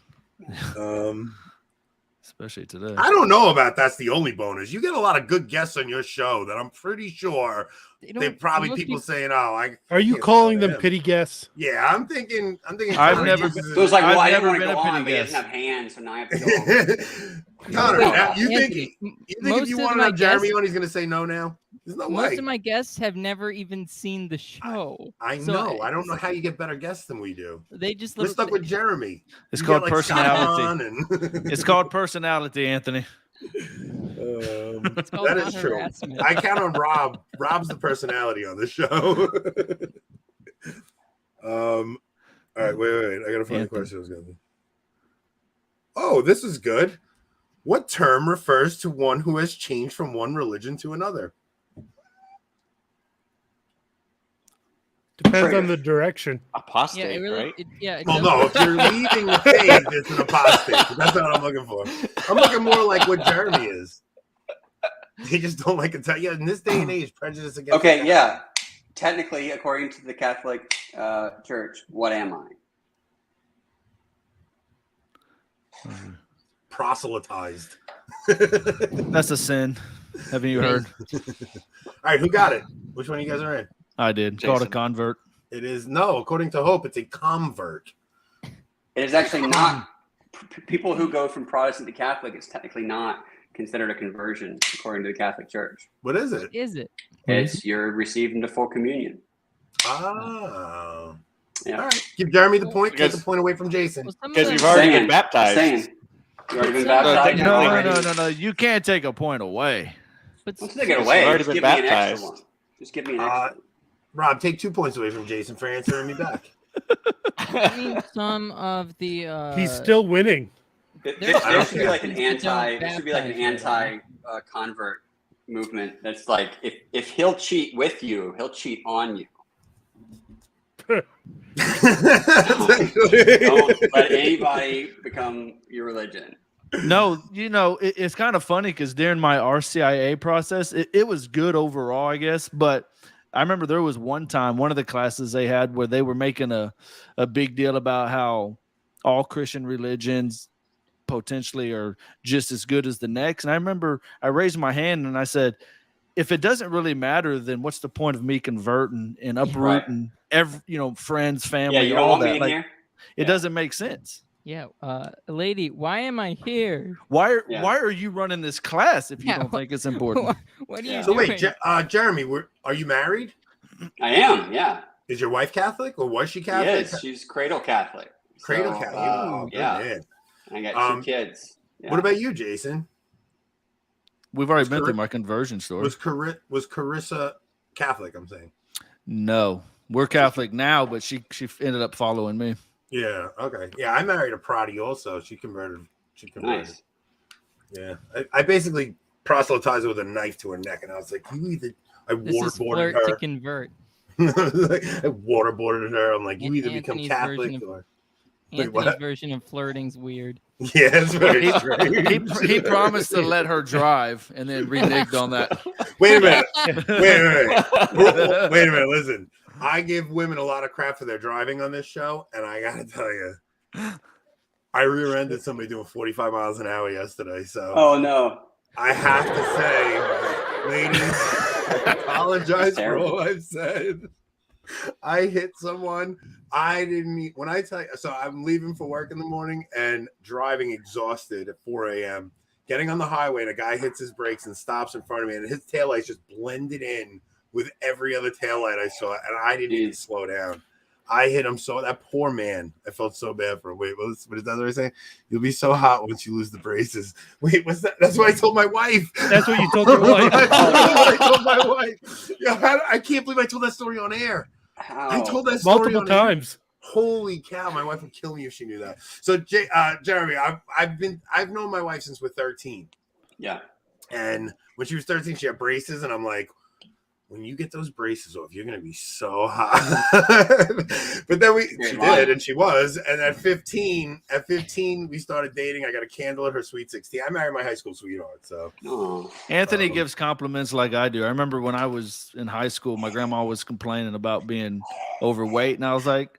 S7: Especially today.
S2: I don't know about that's the only bonus. You get a lot of good guests on your show that I'm pretty sure they probably
S5: most
S2: people saying, "Oh, I."
S6: Are you
S2: can't
S6: calling
S2: stand
S6: them
S2: him."
S6: pity guests?
S2: Yeah, I'm thinking.
S7: I've
S2: Connor,
S7: never-
S2: you-
S3: So it's like, well,
S7: I've
S3: I didn't
S7: never
S3: want to
S7: been
S3: go
S7: a pity
S3: on, but he
S7: guest.
S3: doesn't have hands, so now I have to go.
S2: Connor,
S5: Well,
S2: you think
S5: Anthony,
S2: if
S5: most
S2: you
S5: of
S2: want to
S5: my
S2: have Jeremy
S5: guests-
S2: on, he's going to say no now? There's no
S5: Most
S2: way.
S5: of my guests have never even seen the show.
S2: I
S5: So
S2: know. I don't know how you get better guests than we do.
S5: They just
S2: We're stuck with Jeremy.
S7: It's
S2: You
S7: called
S2: get, like, Scott
S7: personality.
S2: Hahn
S7: It's called personality, Anthony.
S5: It's called
S2: that is true.
S5: harassment.
S2: I count on Rob. Rob's the personality on the show. All right, wait. I gotta find the question I was gonna do. Oh, this is good. What term refers to one who has changed from one religion to another?
S6: Depends on the direction.
S4: Apostate,
S5: Yeah, it really,
S4: right?
S5: it
S2: Well,
S5: does-
S2: no, if you're leaving the faith, it's an apostate. That's not what I'm looking for. I'm looking more like what Jeremy is. They just don't like it. Yeah, in this day and age, prejudice against.
S3: Okay, yeah. Technically, according to the Catholic Church, what am I?
S2: Proselytized.
S7: That's a sin. Haven't you heard?
S2: All right, who got it? Which one of you guys are in?
S7: I did.
S4: Jason.
S7: Called a convert.
S2: It is no. According to Hope, it's a convert.
S3: It is actually not. People who go from Protestant to Catholic, it's technically not considered a conversion according to the Catholic Church.
S2: What is it?
S5: What is it?
S3: It's you're received into full communion.
S2: Oh.
S3: Yeah.
S2: All right. Give Jeremy the point. Take
S4: Because-
S2: the point away from Jason.
S5: Well, some of
S4: Because
S5: them-
S4: you've already
S3: Saying.
S4: been baptized.
S3: Saying. You already been
S5: No,
S3: baptized.
S7: No. You can't take a point away.
S5: but
S3: Don't take it away.
S4: You've already
S3: Just
S4: been
S3: give me an extra
S4: baptized.
S3: one. Just give me an extra one.
S2: Rob, take 2 points away from Jason for answering me back.
S5: I mean, some of the
S6: He's still winning.
S3: There should be like an
S5: Christians don't
S3: anti convert movement that's like if he'll cheat with you, he'll cheat on you. Don't let anybody become your religion.
S7: No, it's kind of funny because during my RCIA process, it was good overall, I guess. But I remember there was one time, one of the classes they had where they were making a big deal about how all Christian religions potentially are just as good as the next. And I remember I raised my hand and I said, if it doesn't really matter, then what's the point of me converting and uprooting friends, family,
S3: Yeah, you don't
S7: all
S3: want me
S7: that?
S3: in
S7: Like,
S3: here.
S7: it doesn't make sense.
S5: Yeah, lady, why am I here?
S7: Why
S3: Yeah.
S7: are you running this class if you
S5: Yeah,
S7: don't think it's important?
S5: What are you
S3: Yeah.
S2: So
S5: doing?
S2: wait, Jeremy, are you married?
S3: I am. Yeah.
S2: Is your wife Catholic or was she Catholic?
S3: Yes, she's cradle Catholic.
S2: Cradle
S3: So,
S2: Catholic.
S3: yeah.
S2: Good man.
S3: I got 2 kids. Yeah.
S2: What about you, Jason?
S7: We've already
S2: Was
S7: been
S2: Car-
S7: through my conversion story.
S2: Was Carissa Catholic? I'm saying.
S7: No, we're Catholic now, but she ended up following me.
S2: Yeah. Okay. Yeah, I married a Protty also. She converted.
S3: Nice.
S2: Yeah. I basically proselytized her with a knife to her neck, and I was like, "You either." I
S5: This is
S2: waterboarded
S5: flirt to
S2: her.
S5: convert.
S2: I waterboarded her. I'm like, "You either become
S5: Anthony's
S2: Catholic
S5: version of-
S2: or."
S5: Anthony's
S2: what?
S5: version of flirting's weird.
S2: Yeah, it's very strange.
S7: He promised to let her drive, and then reneged on that.
S2: Wait a minute. Wait a minute. Listen, I give women a lot of crap for their driving on this show, and I gotta tell you, I rear-ended somebody doing 45 miles an hour yesterday. So
S3: Oh no.
S2: I have to say, ladies, I apologize for all I've said. I hit someone. I didn't eat when I tell you. So I'm leaving for work in the morning and driving exhausted at 4 a.m. Getting on the highway, and a guy hits his brakes and stops in front of me, and his taillights just blended in with every other taillight I saw, and I didn't even slow down. I hit him so that poor man. I felt so bad for him. Wait, what is that what I saying? You'll be so hot once you lose the braces. Wait, what's that? That's what I told my wife.
S6: That's what you told your wife.
S2: I told my wife. Yeah, I can't believe I told that story on air.
S3: How?
S2: I told that story
S6: Multiple
S2: on air.
S6: times.
S2: Holy cow! My wife would kill me if she knew that. So, Jeremy, I've known my wife since we're 13.
S3: Yeah.
S2: And when she was 13, she had braces, and I'm like, when you get those braces off, you're gonna be so hot. But then she did, and she was. And at 15, we started dating. I got a candle at her sweet 16. I married my high school sweetheart. So
S7: Anthony gives compliments like I do. I remember when I was in high school, my grandma was complaining about being overweight, and I was like,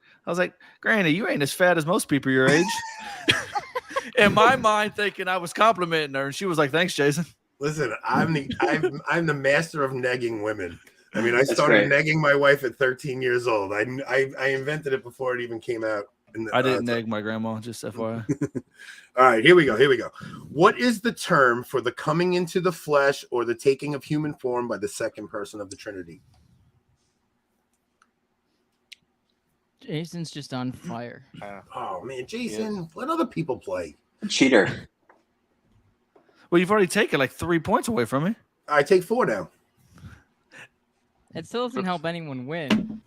S7: Granny, you ain't as fat as most people your age. In my mind, thinking I was complimenting her, and she was like, "Thanks, Jason."
S2: listen, I'm the master of negging women. I mean, I started negging my wife at 13 years old. I invented it before it even came out.
S7: I didn't egg my grandma, just FYI.
S2: All right, here we go. What is the term for the coming into the flesh or the taking of human form by the second person of the Trinity?
S5: Jason's just on fire.
S2: Oh man, Jason, let other people play.
S3: Cheater.
S7: Well, you've already taken like 3 points away from me.
S2: I take 4 now.
S5: It still doesn't help anyone win.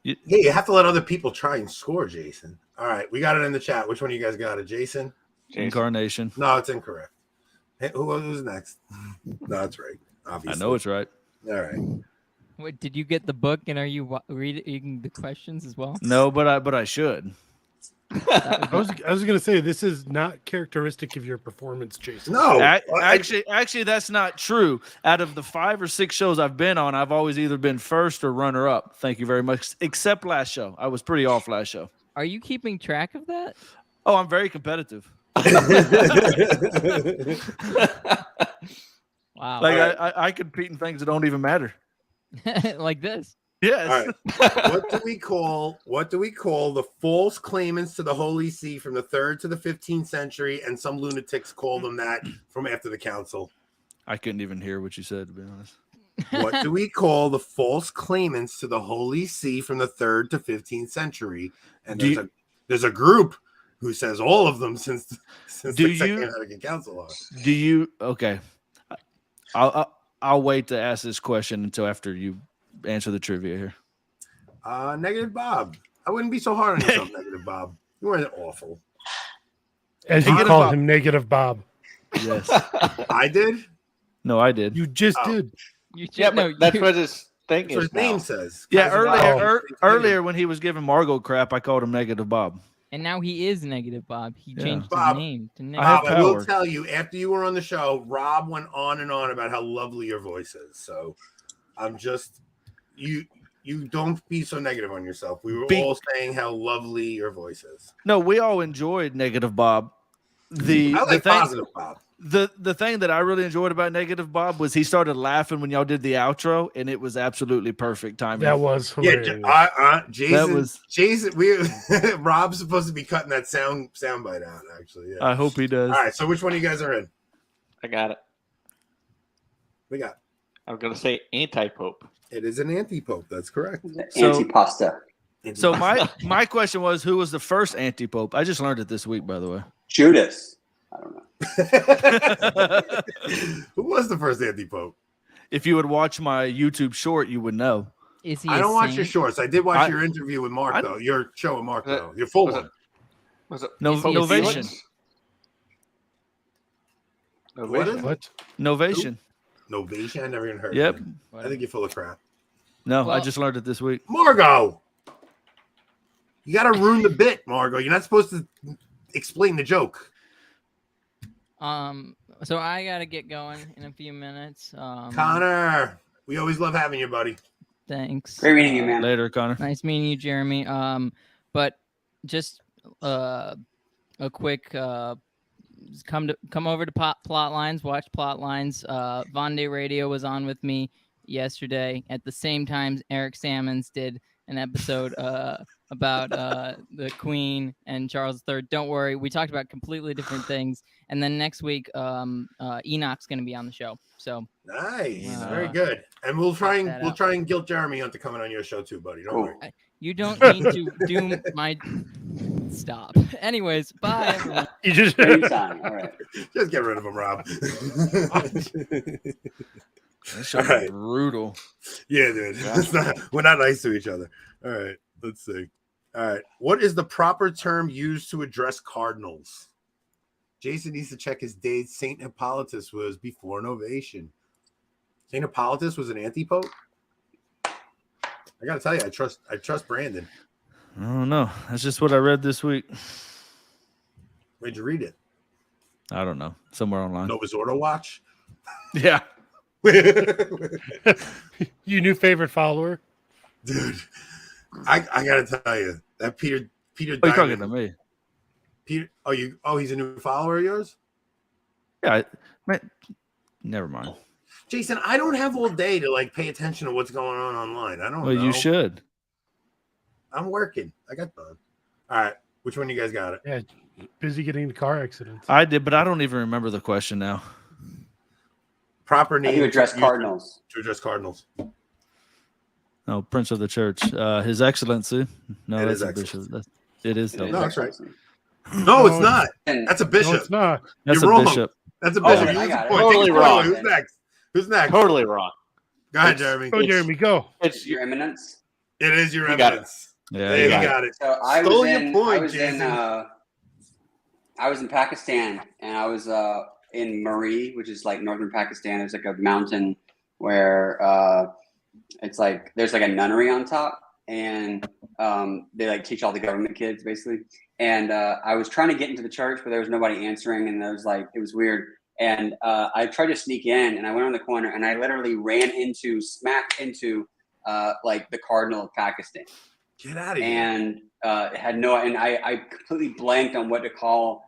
S2: Yeah, you have to let other people try and score, Jason. All right, we got it in the chat. Which one of you guys got it, Jason?
S7: Incarnation.
S2: No, it's incorrect. Hey, who's next? No, that's right. Obviously,
S7: I know it's right.
S2: All right.
S5: Wait, did you get the book and are you reading the questions as well?
S7: No, but I should.
S6: I was gonna say this is not characteristic of your performance, Jason.
S2: No,
S7: Actually, that's not true. Out of the 5 or 6 shows I've been on, I've always either been first or runner up. Thank you very much. Except last show, I was pretty off last show.
S5: Are you keeping track of that?
S7: Oh, I'm very competitive.
S5: Wow.
S7: Like I compete in things that don't even matter.
S5: Like this.
S7: Yes.
S2: All right. What do we call the false claimants to the Holy See from the 3rd to the 15th century? And some lunatics call them that from after the council.
S7: I couldn't even hear what you said, to be honest.
S2: What do we call the false claimants to the Holy See from the 3rd to 15th century? And there's a group who says all of them since the Second Vatican Council are.
S7: Do you? Okay. I'll wait to ask this question until after you answer the trivia here.
S2: Negative Bob. I wouldn't be so hard on yourself, Negative Bob. You weren't awful.
S6: As you call him, Negative Bob.
S7: Yes.
S2: I did?
S7: No, I did.
S6: You just did.
S4: That's what his thing
S2: That's what
S4: is
S2: his name
S4: now.
S2: says.
S7: Yeah, earlier when he was giving Margot crap, I called him Negative Bob.
S5: And now he is Negative Bob. He changed
S2: Bob,
S5: his name to Negative
S2: Bob, I will tell you, after you were on the show, Rob went on and on about how lovely your voice is. So I'm just you don't be so negative on yourself. We were all saying how lovely your voice is.
S7: No, we all enjoyed Negative Bob.
S2: I like Positive Bob.
S7: The thing that I really enjoyed about Negative Bob was he started laughing when y'all did the outro, and it was absolutely perfect timing.
S6: That was hilarious.
S2: Jason, Rob's supposed to be cutting that soundbite out. Actually, yeah.
S7: I hope he does.
S2: All right, so which one of you guys are in?
S4: I got it.
S2: We got.
S4: I'm gonna say anti-pope.
S2: It is an anti-pope. That's correct.
S3: Antipasta.
S7: So my question was, who was the first anti-pope? I just learned it this week, by the way.
S3: Judas. I don't know.
S2: Who was the first anti-pope?
S7: If you would watch my YouTube short, you would know.
S5: Is he?
S2: I don't watch your shorts. I did watch your interview with Mark, though. Your show with Mark, though. Your full one.
S4: Was it
S7: Novation?
S6: What?
S7: Novation.
S2: Novation? I never even heard
S7: Yep.
S2: of it. I think you're full of crap.
S7: No, I just learned it this week.
S2: Margot! You got to ruin the bit, Margot. You're not supposed to explain the joke.
S5: So I gotta get going in a few minutes.
S2: Connor, we always love having you, buddy.
S5: Thanks.
S3: Great meeting you, man.
S7: Later, Connor.
S5: Nice meeting you, Jeremy. But just a quick come over to Plot Lines, watch Plot Lines. Vonday Radio was on with me yesterday. At the same time, Eric Sammons did an episode about the Queen and Charles III. Don't worry, we talked about completely different things. And then next week, Enoch's going to be on the show. So
S2: nice, very good. And we'll try and guilt Jeremy into coming on your show too, buddy. Don't worry.
S5: You don't need to do my stop. Anyways, bye everyone.
S6: You just
S3: Anytime. All right.
S2: Just get rid of him, Rob.
S7: That show was brutal.
S2: Yeah, dude. We're not nice to each other. All right, let's see. All right, what is the proper term used to address cardinals? Jason needs to check his dates. Saint Hippolytus was before Novation. Saint Hippolytus was an anti-pope. I gotta tell you, I trust Brandon.
S7: I don't know. That's just what I read this week.
S2: Where'd you read it?
S7: I don't know. Somewhere online.
S2: Nova's Ordo Watch.
S7: Yeah.
S6: You new favorite follower,
S2: Dude. I gotta tell you that Peter.
S7: Oh, you're talking to me.
S2: Peter. He's a new follower of yours.
S7: Yeah, man, never mind.
S2: Jason, I don't have all day to pay attention to what's going on online. I don't know.
S7: Well, you should.
S2: I'm working. I got time. All right. Which one you guys got it?
S6: Yeah, busy getting into car accidents.
S7: I did, but I don't even remember the question now.
S2: Proper name
S3: to address
S2: used
S3: Cardinals.
S2: To address Cardinals.
S7: No, Prince of the Church. His Excellency. No,
S2: It
S7: that's
S2: is
S7: a bishop. It is.
S3: It is
S2: No, that's right.
S3: Excellency.
S2: No, it's not.
S3: And
S2: That's a
S6: No,
S2: bishop.
S6: it's not.
S7: That's
S2: You're
S7: a
S2: wrong.
S7: bishop.
S2: That's a
S3: Oh,
S2: bishop.
S3: I
S2: You lose
S3: got
S2: a
S3: it.
S2: point.
S4: Totally
S2: Take a point
S4: wrong.
S2: away. Who's next? Who's next?
S4: Totally wrong.
S2: Go ahead,
S4: It's-
S2: Jeremy.
S6: Go,
S4: It's-
S6: Jeremy, go.
S4: It's
S3: Your Eminence.
S2: It is your
S4: You got it.
S2: evidence.
S7: Yeah,
S2: There you
S7: yeah.
S2: got it.
S3: So I
S2: Stole
S3: was
S2: your
S3: in.
S2: point,
S3: I was in.
S2: Jason.
S3: I was in Pakistan, and I was in Murree, which is like northern Pakistan. It's like a mountain where it's like there's like a nunnery on top, and they like teach all the government kids basically. And I was trying to get into the church, but there was nobody answering, and it was weird. And I tried to sneak in, and I went on the corner, and I literally smacked into like the Cardinal of Pakistan.
S2: Get out of here.
S3: And I completely blanked on what to call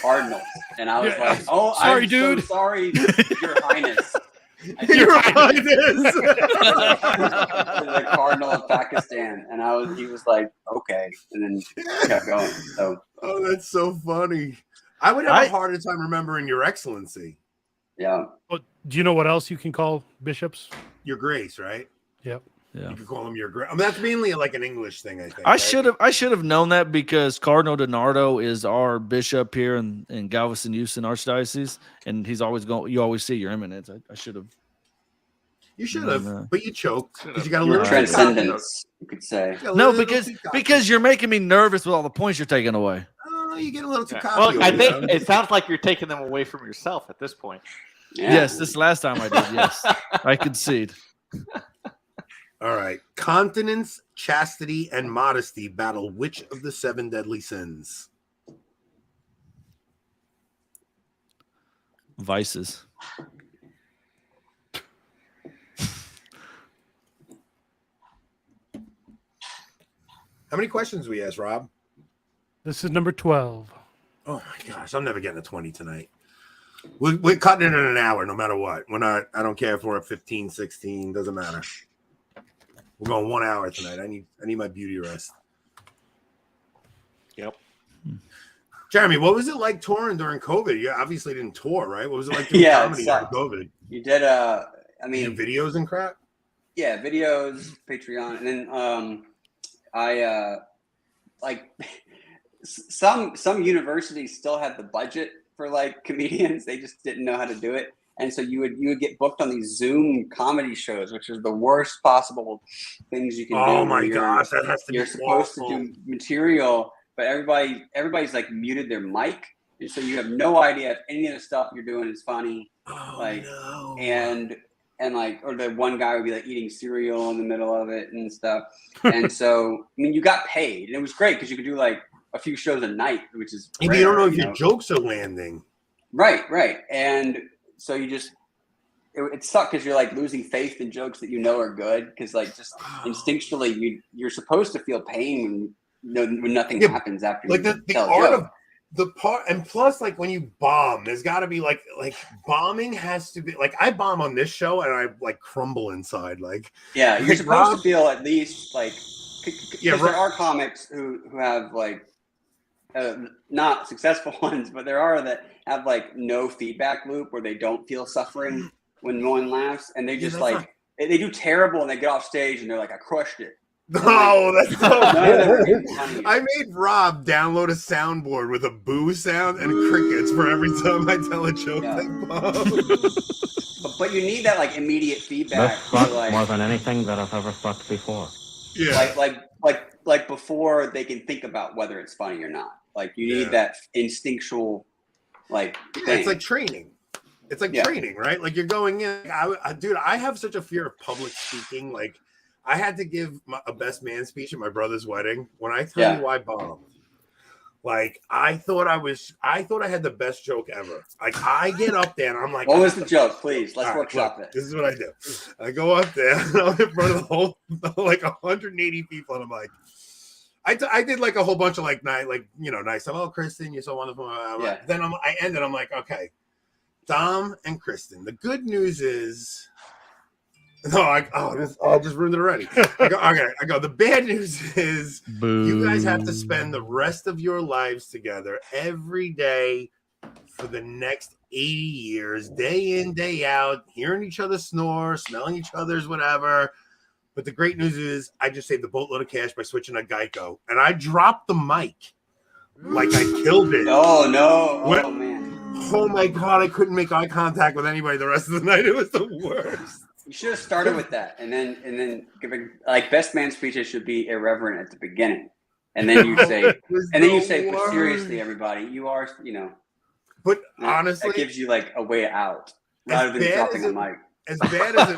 S3: Cardinals, and I was
S6: Yeah,
S3: like, "Oh,
S6: sorry,
S3: I'm
S6: dude.
S3: so sorry, Your Highness."
S2: Your Highness.
S3: The Cardinal of Pakistan, and he was like, "Okay," and then kept going. So,
S2: Oh, that's so funny. I would have a harder time remembering Your Excellency.
S3: yeah,
S6: Well, do you know what else you can call bishops?
S2: Your Grace, right?
S6: Yep.
S7: Yeah.
S2: You could call him Your Grace. I mean, that's mainly like an English thing, I think.
S7: I
S2: right?
S7: should have known that because Cardinal DiNardo is our bishop here in Galveston, Houston Archdiocese, and he's always going. You always see Your Eminence. I should have.
S2: You should have, but you choked because you got a
S3: your
S2: little
S3: transcendence, you could say.
S7: No, because you're making me nervous with all the points you're taking away.
S2: Oh, you get a little too
S4: Yeah.
S2: cocky.
S4: Well, I
S2: over
S4: think
S2: there.
S4: it sounds like you're taking them away from yourself at this point.
S3: Yeah.
S7: Yes, this last time I did. Yes, I concede.
S2: All right. Continence, chastity, and modesty battle which of the 7 deadly sins?
S7: Vices.
S2: How many questions we asked, Rob?
S6: This is number 12.
S2: Oh my gosh, I'm never getting a 20 tonight. We're cutting it in an hour, no matter what. We're not. I don't care if we're at 15, 16. Doesn't matter. We're going 1 hour tonight. I need my beauty rest.
S4: Yep.
S2: Jeremy, what was it like touring during COVID? You obviously didn't tour, right? What was it like doing
S3: Yeah,
S2: comedy during COVID?
S3: You did. I mean,
S2: videos and crap.
S3: Yeah, videos, Patreon, and then I like some universities still had the budget for like comedians. They just didn't know how to do it, and so you would get booked on these Zoom comedy shows, which is the worst possible things you can do.
S2: Oh my gosh, that has to be
S3: You're supposed
S2: awful.
S3: to do material, but everybody's like muted their mic, and so you have no idea if any of the stuff you're doing is funny.
S2: Oh
S3: Like,
S2: no.
S3: And like, or the one guy would be like eating cereal in the middle of it and stuff. And so, I mean, you got paid, and it was great because you could do like a few shows a night, which is
S2: Maybe
S3: rare,
S2: you don't know if your jokes are landing.
S3: Right. And so you just, it sucked because you're like losing faith in jokes that you know are good because like just instinctually you're supposed to feel pain when nothing happens after
S2: Like
S3: you
S2: the
S3: tell a
S2: art
S3: joke.
S2: of the part, and plus like when you bomb, there's got to be like bombing has to be like I bomb on this show and I like crumble inside. Like
S3: Yeah, you're
S2: like
S3: supposed
S2: Rob-
S3: to feel at least like
S2: Yeah,
S3: there are comics who have like not successful ones, but there are that have like no feedback loop where they don't feel suffering when no one laughs, and they just
S2: that's
S3: like
S2: not-
S3: they do terrible and they get off stage and they're like, I crushed it.
S2: No, that's so
S3: None of them are
S2: cool.
S3: getting funny.
S2: I made Rob download a soundboard with a boo sound and crickets for every time I tell a joke.
S3: Yeah.
S2: That bomb.
S3: But you need that like immediate feedback.
S8: This sucked
S3: to, like,
S8: more than anything that I've ever sucked before.
S2: Yeah.
S3: like before they can think about whether it's funny or not. Like you need that instinctual like thing.
S2: It's like training. It's like training, right? Like you're going in. Dude, I have such a fear of public speaking. Like I had to give a best man speech at my brother's wedding. When I tell you I bombed, like I thought I had the best joke ever. Like I get up there and I'm like,
S3: what was the joke? Please, let's
S2: all right,
S3: workshop
S2: look,
S3: it.
S2: This is what I do. I go up there and I'm in front of the whole like 180 people, and I'm like, I did like a whole bunch of like nice. Oh, Kristen, you're so wonderful.
S3: Yeah.
S2: Then I ended. I'm like, okay, Dom and Kristen. The good news is No, I just ruined it already. I go, okay, I go. The bad news is you guys have to spend the rest of your lives together every day for the next 80 years, day in, day out, hearing each other snore, smelling each other's whatever. But the great news is I just saved a boatload of cash by switching to Geico. And I dropped the mic like I killed it.
S3: Oh, no. Oh, man.
S2: Oh, my God. I couldn't make eye contact with anybody the rest of the night. It was the worst.
S3: You should have started with that. And then giving, like, best man speeches should be irreverent at the beginning. And then you say, but seriously, everybody, you are,
S2: But honestly,
S3: that gives you like a way out rather than dropping a mic.
S2: As bad as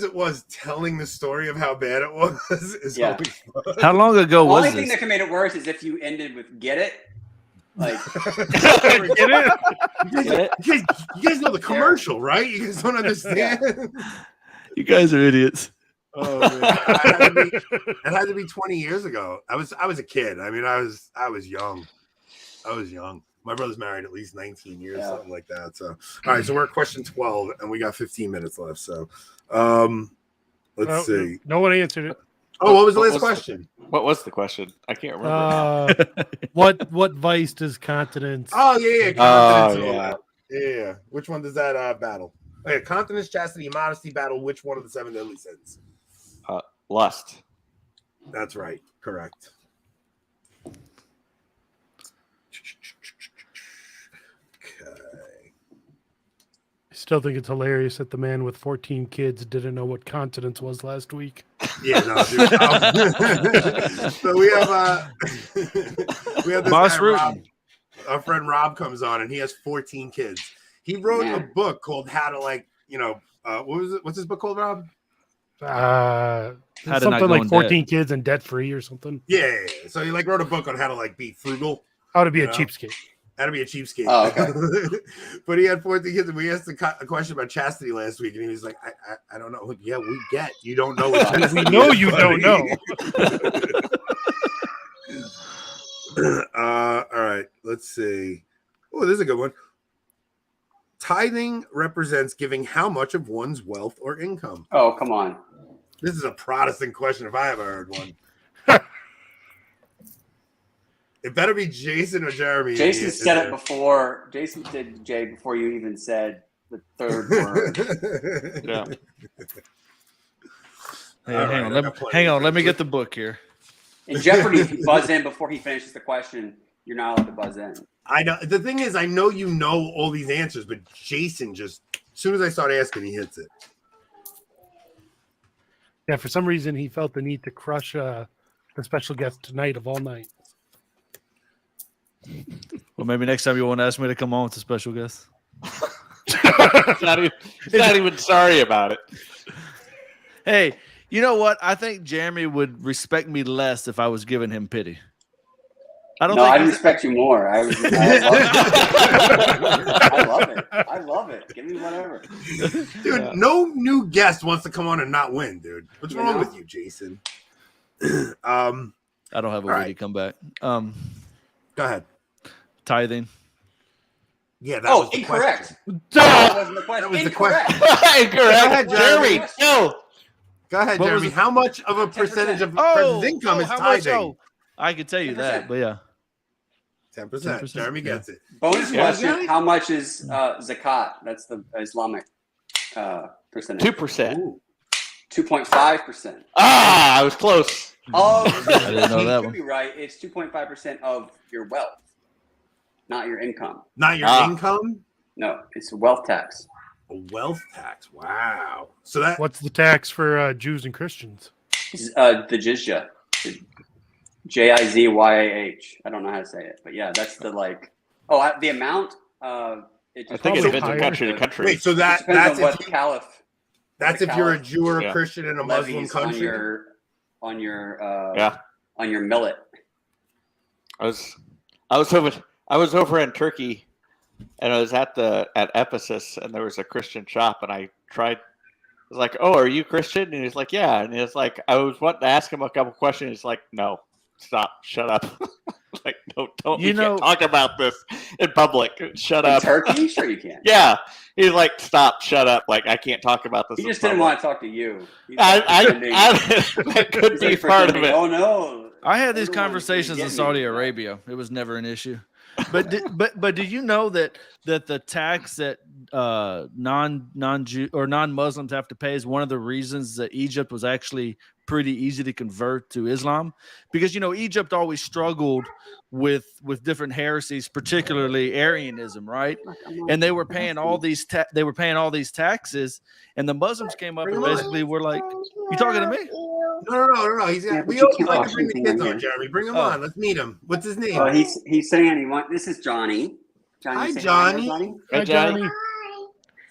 S2: it was, telling the story of how bad it was is always fun.
S7: How long ago was this?
S3: The only thing that could have made it worse is if you ended with "get it." Like,
S7: Get it?
S2: You guys know the commercial, right? You guys don't understand.
S7: You guys are idiots.
S2: Oh man, it had to be 20 years ago. I was a kid. I mean, I was young. My brother's married at least 19 years, something like that. So, all right. So we're at question 12, and we got 15 minutes left. So, let's see.
S6: No one answered it.
S2: Oh, what was the last question?
S4: What was the question? I can't remember.
S6: What vice does continence?
S2: Oh yeah,
S4: continence.
S2: Yeah. Which one does that battle? Okay, continence, chastity, modesty battle. Which one of the 7 deadly sins?
S4: Lust.
S2: That's right. Correct.
S6: Still think it's hilarious that the man with 14 kids didn't know what continence was last week.
S2: Yeah, no, dude. So we have this guy, Rob, our friend Rob comes on, and he has 14 kids. He wrote a book called How to what was it? What's his book called, Rob?
S6: Something like 14 kids and debt free or something.
S2: Yeah. So he wrote a book on how to be frugal.
S6: How to be a cheapskate.
S2: How to be a cheapskate.
S3: Oh, okay.
S2: But he had 14 kids, and we asked a question about chastity last week, and he was like, I don't know. Yeah, we get you don't know what chastity
S6: we know you don't know.
S2: All right, let's see. Oh, this is a good one. Tithing represents giving how much of one's wealth or income?
S3: Oh, come on.
S2: This is a Protestant question if I ever heard one. It better be Jason or Jeremy.
S3: Jason said it before. Jason did, Jay, before you even said the third word.
S4: Yeah.
S7: Hang on. Let me get the book here.
S3: In Jeopardy, if you buzz in before he finishes the question, you're not allowed to buzz in.
S2: I know. The thing is, I know you know all these answers, but Jason just, as soon as I start asking, he hits it.
S6: Yeah, for some reason, he felt the need to crush the special guest tonight of all night.
S7: Well, maybe next time you want to ask me to come on with a special guest.
S4: It's not even sorry about it.
S7: Hey, you know what? I think Jeremy would respect me less if I was giving him pity.
S3: I respect you more. I love it. Give me whatever.
S2: Dude, no new guest wants to come on and not win, dude. What's wrong with you, Jason?
S7: I don't have a way to come back.
S2: Go ahead.
S7: Tithing.
S2: Yeah, that was
S3: incorrect.
S2: That
S3: wasn't the question.
S2: That was
S3: incorrect.
S2: the question.
S4: Incorrect. Go ahead, Jeremy. No.
S2: Go ahead, Jeremy. How much of a percentage of person's income is tithing?
S7: I could tell you 10%. That, but yeah.
S2: 10%. Jeremy gets it.
S3: Bonus question. How much is zakat? That's the Islamic percentage.
S4: 2%.
S3: 2.5%.
S4: I was close.
S3: Oh,
S7: I didn't know that one.
S3: Be right. It's 2.5% of your wealth, not your income.
S2: Not your income?
S3: No, it's a wealth tax.
S2: A wealth tax. Wow. So that
S6: what's the tax for Jews and Christians?
S3: The jizya. Jizyah. I don't know how to say it, but yeah, that's the the amount.
S4: I think it depends on country to country.
S2: Wait, so that's
S3: what caliph.
S2: That's if you're a Jew or a Christian in a Muslim country.
S3: On your millet.
S4: I was over in Turkey, and I was at Ephesus, and there was a Christian shop, and I was like, "Oh, are you Christian?" And he's like, "Yeah." And it's like I was wanting to ask him a couple questions. He's like, "No, stop, shut up." Like, don't you can't talk about this in public. Shut up.
S3: Turkey? Sure you can.
S4: Yeah. He's like, stop, shut up. Like, I can't talk about this.
S3: He just didn't want to talk to you.
S4: That could be part of it.
S3: Oh no.
S7: I had these conversations in Saudi Arabia. It was never an issue. But did you know that the tax that non-Jew or non-Muslims have to pay is one of the reasons that Egypt was actually pretty easy to convert to Islam? Because Egypt always struggled with different heresies, particularly Arianism, right? And they were paying all these taxes, and the Muslims came up and basically were like, "You talking to me?"
S2: No. We always like to bring the kids on, Jeremy. Bring him on. Let's meet him. What's his name?
S3: He's saying this is Johnny.
S2: Hi, Johnny.
S6: Hi, Johnny.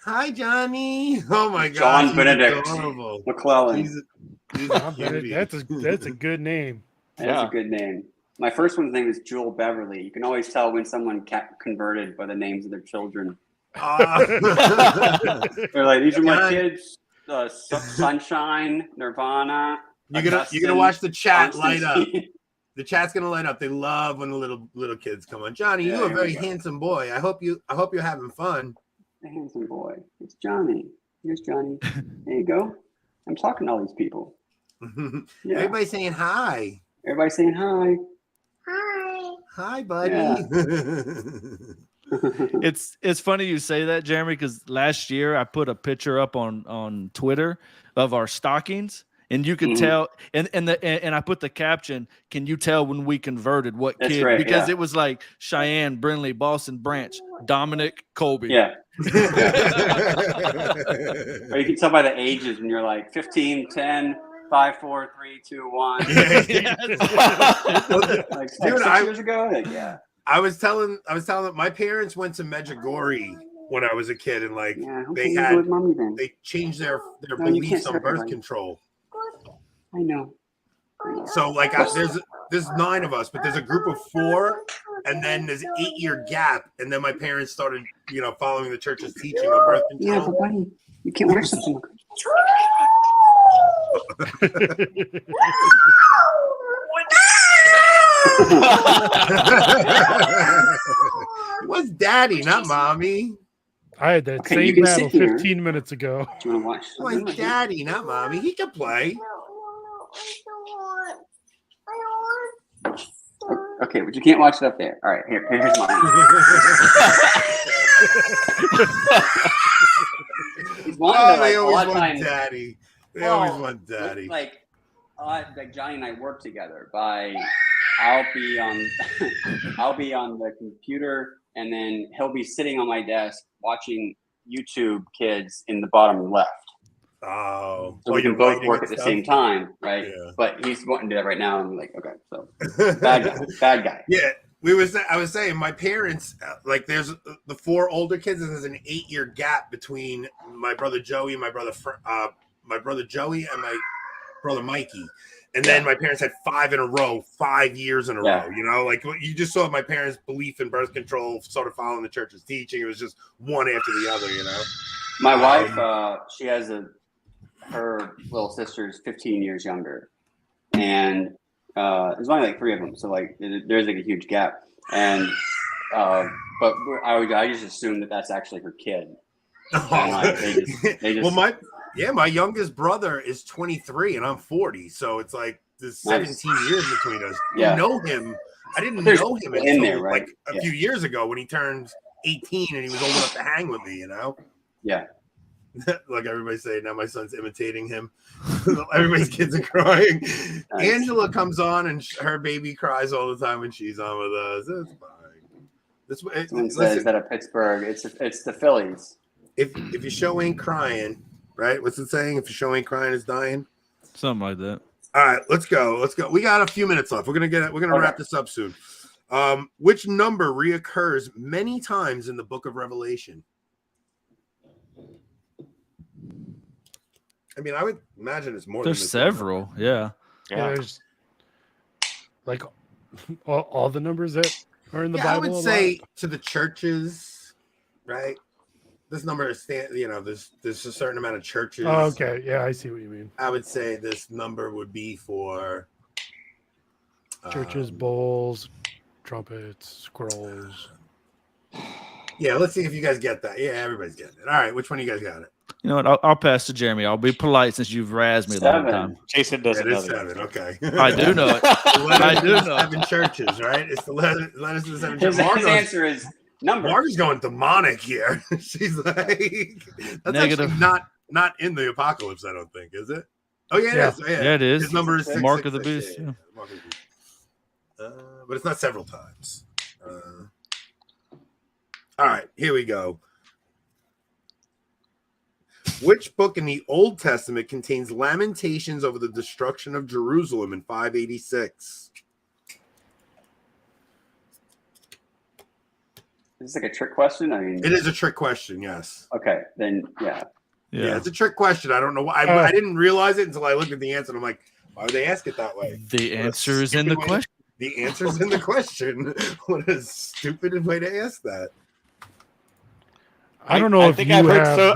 S2: Hi, Johnny. Oh my God.
S3: John Benedict McLellan.
S6: That's a good name.
S3: That's a good name. My first one's name is Jewel Beverly. You can always tell when someone converted by the names of their children. They're like, these are my kids. Sunshine, Nirvana.
S2: You're gonna watch the chat light up. The chat's gonna light up. They love when the little kids come on. Johnny, you're a very handsome boy. I hope you're having fun.
S3: A handsome boy. It's Johnny. Here's Johnny. There you go. I'm talking to all these people.
S2: Yeah. Everybody's saying hi.
S3: Everybody's saying hi.
S2: Hi, buddy.
S3: Yeah.
S7: It's funny you say that, Jeremy, because last year I put a picture up on Twitter of our stockings, and you could tell, and I put the caption, "Can you tell when we converted what
S3: That's
S7: kid?"
S3: right,
S7: because it was like Cheyenne, Brinley, Boston Branch, Dominic, Colby.
S3: Yeah. Or you can tell by the ages when you're like 15, 10, 5, 4, 3, 2, 1. Like 6 years ago. Like, yeah.
S2: I was telling them my parents went to Medjugorje when I was a kid, and they changed their beliefs on birth control.
S3: I know.
S2: So there's 9 of us, but there's a group of 4, and then there's an 8-year gap, and then my parents started, following the church's teaching on birth control.
S3: Yeah, but buddy, you can't watch something.
S2: It was daddy, not mommy.
S6: I had that same battle 15 minutes ago.
S3: Do you want to watch?
S2: It was daddy, not mommy. He can play.
S3: Okay, but you can't watch it up there. All right, here's mine.
S2: They always want daddy. They always want daddy.
S3: Like Johnny and I work together. I'll be on the computer, and then he'll be sitting on my desk watching YouTube Kids in the bottom left.
S2: Oh,
S3: so we can both work at the same time, right? Yeah. But he's wanting to do that right now. And I'm like, okay, so bad guy.
S2: Yeah, I was saying my parents, there's the 4 older kids, and there's an 8-year gap between my brother Joey and my brother Joey and my brother Mikey. And then my parents had 5 in a row, 5 years in a row. You just saw my parents' belief in birth control, sort of following the church's teaching. It was just one after the other.
S3: My wife, she has her little sister's 15 years younger, and there's only 3 of them, so there's a huge gap. And but I just assumed that that's actually her kid. They just
S2: my youngest brother is 23 and I'm 40, so it's like there's 17 years between us.
S3: Yeah.
S2: You know him. I didn't know him until a few years ago when he turned 18 and he was old enough to hang with me.
S3: Yeah.
S2: Like everybody's saying, now my son's imitating him. Everybody's kids are crying. Nice. Angela comes on and her baby cries all the time when she's on with us. It's fine.
S3: Someone says that at Pittsburgh, it's the Phillies.
S2: If your show ain't crying, right? What's it saying? If your show ain't crying, it's dying.
S7: Something like that.
S2: All right, let's go. We got a few minutes left. We're gonna wrap this up soon. Which number reoccurs many times in the book of Revelation? I mean, I would imagine it's more.
S7: There's several, yeah.
S6: There's all the numbers that are in the Bible.
S2: I would say to the churches, right? This number is there's a certain amount of churches.
S6: Oh, okay, yeah, I see what you mean.
S2: I would say this number would be for
S6: churches, bowls, trumpets, scrolls.
S2: Yeah, let's see if you guys get that. Yeah, everybody's getting it. All right, which one of you guys got it?
S7: You know what? I'll pass to Jeremy. I'll be polite since you've razzed me the whole time.
S4: Jason
S2: Yeah,
S4: doesn't
S2: it
S4: know
S2: is
S4: the
S2: 7. Okay.
S7: I do know it. I do know.
S2: 7 churches, right? It's the letters of the 7
S3: His
S2: churches.
S3: answer is number.
S2: Marga's going demonic here. She's like, that's
S7: Negative.
S2: actually not in the apocalypse, I don't think, is it? Oh, yeah,
S6: Yeah.
S2: it is. Oh, yeah.
S7: Yeah, it is.
S2: His number is
S7: Mark of the
S2: 666.
S7: Beast.
S2: Yeah,
S7: Yeah.
S2: Mark of the Beast. But it's not several times. All right, here we go. Which book in the Old Testament contains lamentations over the destruction of Jerusalem in 586?
S3: Is this like a trick question? I mean,
S2: It is a trick question, yes.
S3: okay, then yeah.
S2: Yeah, it's a trick question. I don't know why. I didn't realize it until I looked at the answer. And I'm like, why would they ask it that way?
S7: The answer is in the question.
S2: The answer's in the question. What a stupid way to ask that.
S6: I don't know if you have the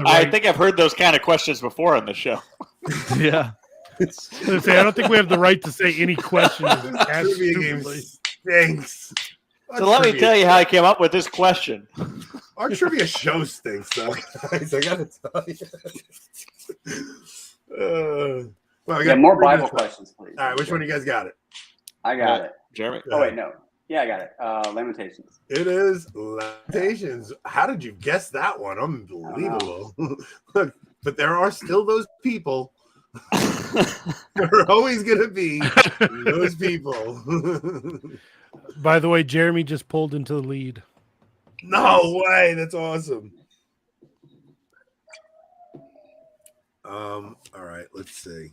S4: I
S6: right-
S4: think I've heard those kind of questions before on the show.
S7: Yeah.
S6: I don't think we have the right to say any question is asked
S2: Trivia game
S6: stupidly.
S2: stinks.
S4: So let me tell you how I came up with this question.
S2: Our trivia show stinks, though, guys. I gotta tell you. Well, we
S3: Yeah,
S2: got
S3: more
S2: 3
S3: Bible
S2: minutes left.
S3: questions, please.
S2: All right, which one of you guys got it?
S3: I got it.
S4: Jeremy.
S3: Oh wait, no. Yeah, I got it. Lamentations.
S2: It is Lamentations. How did you guess that one? Unbelievable. Look, but there are still those people. There are always going to be those people.
S6: By the way, Jeremy just pulled into the lead.
S2: No way. That's awesome. All right. Let's see.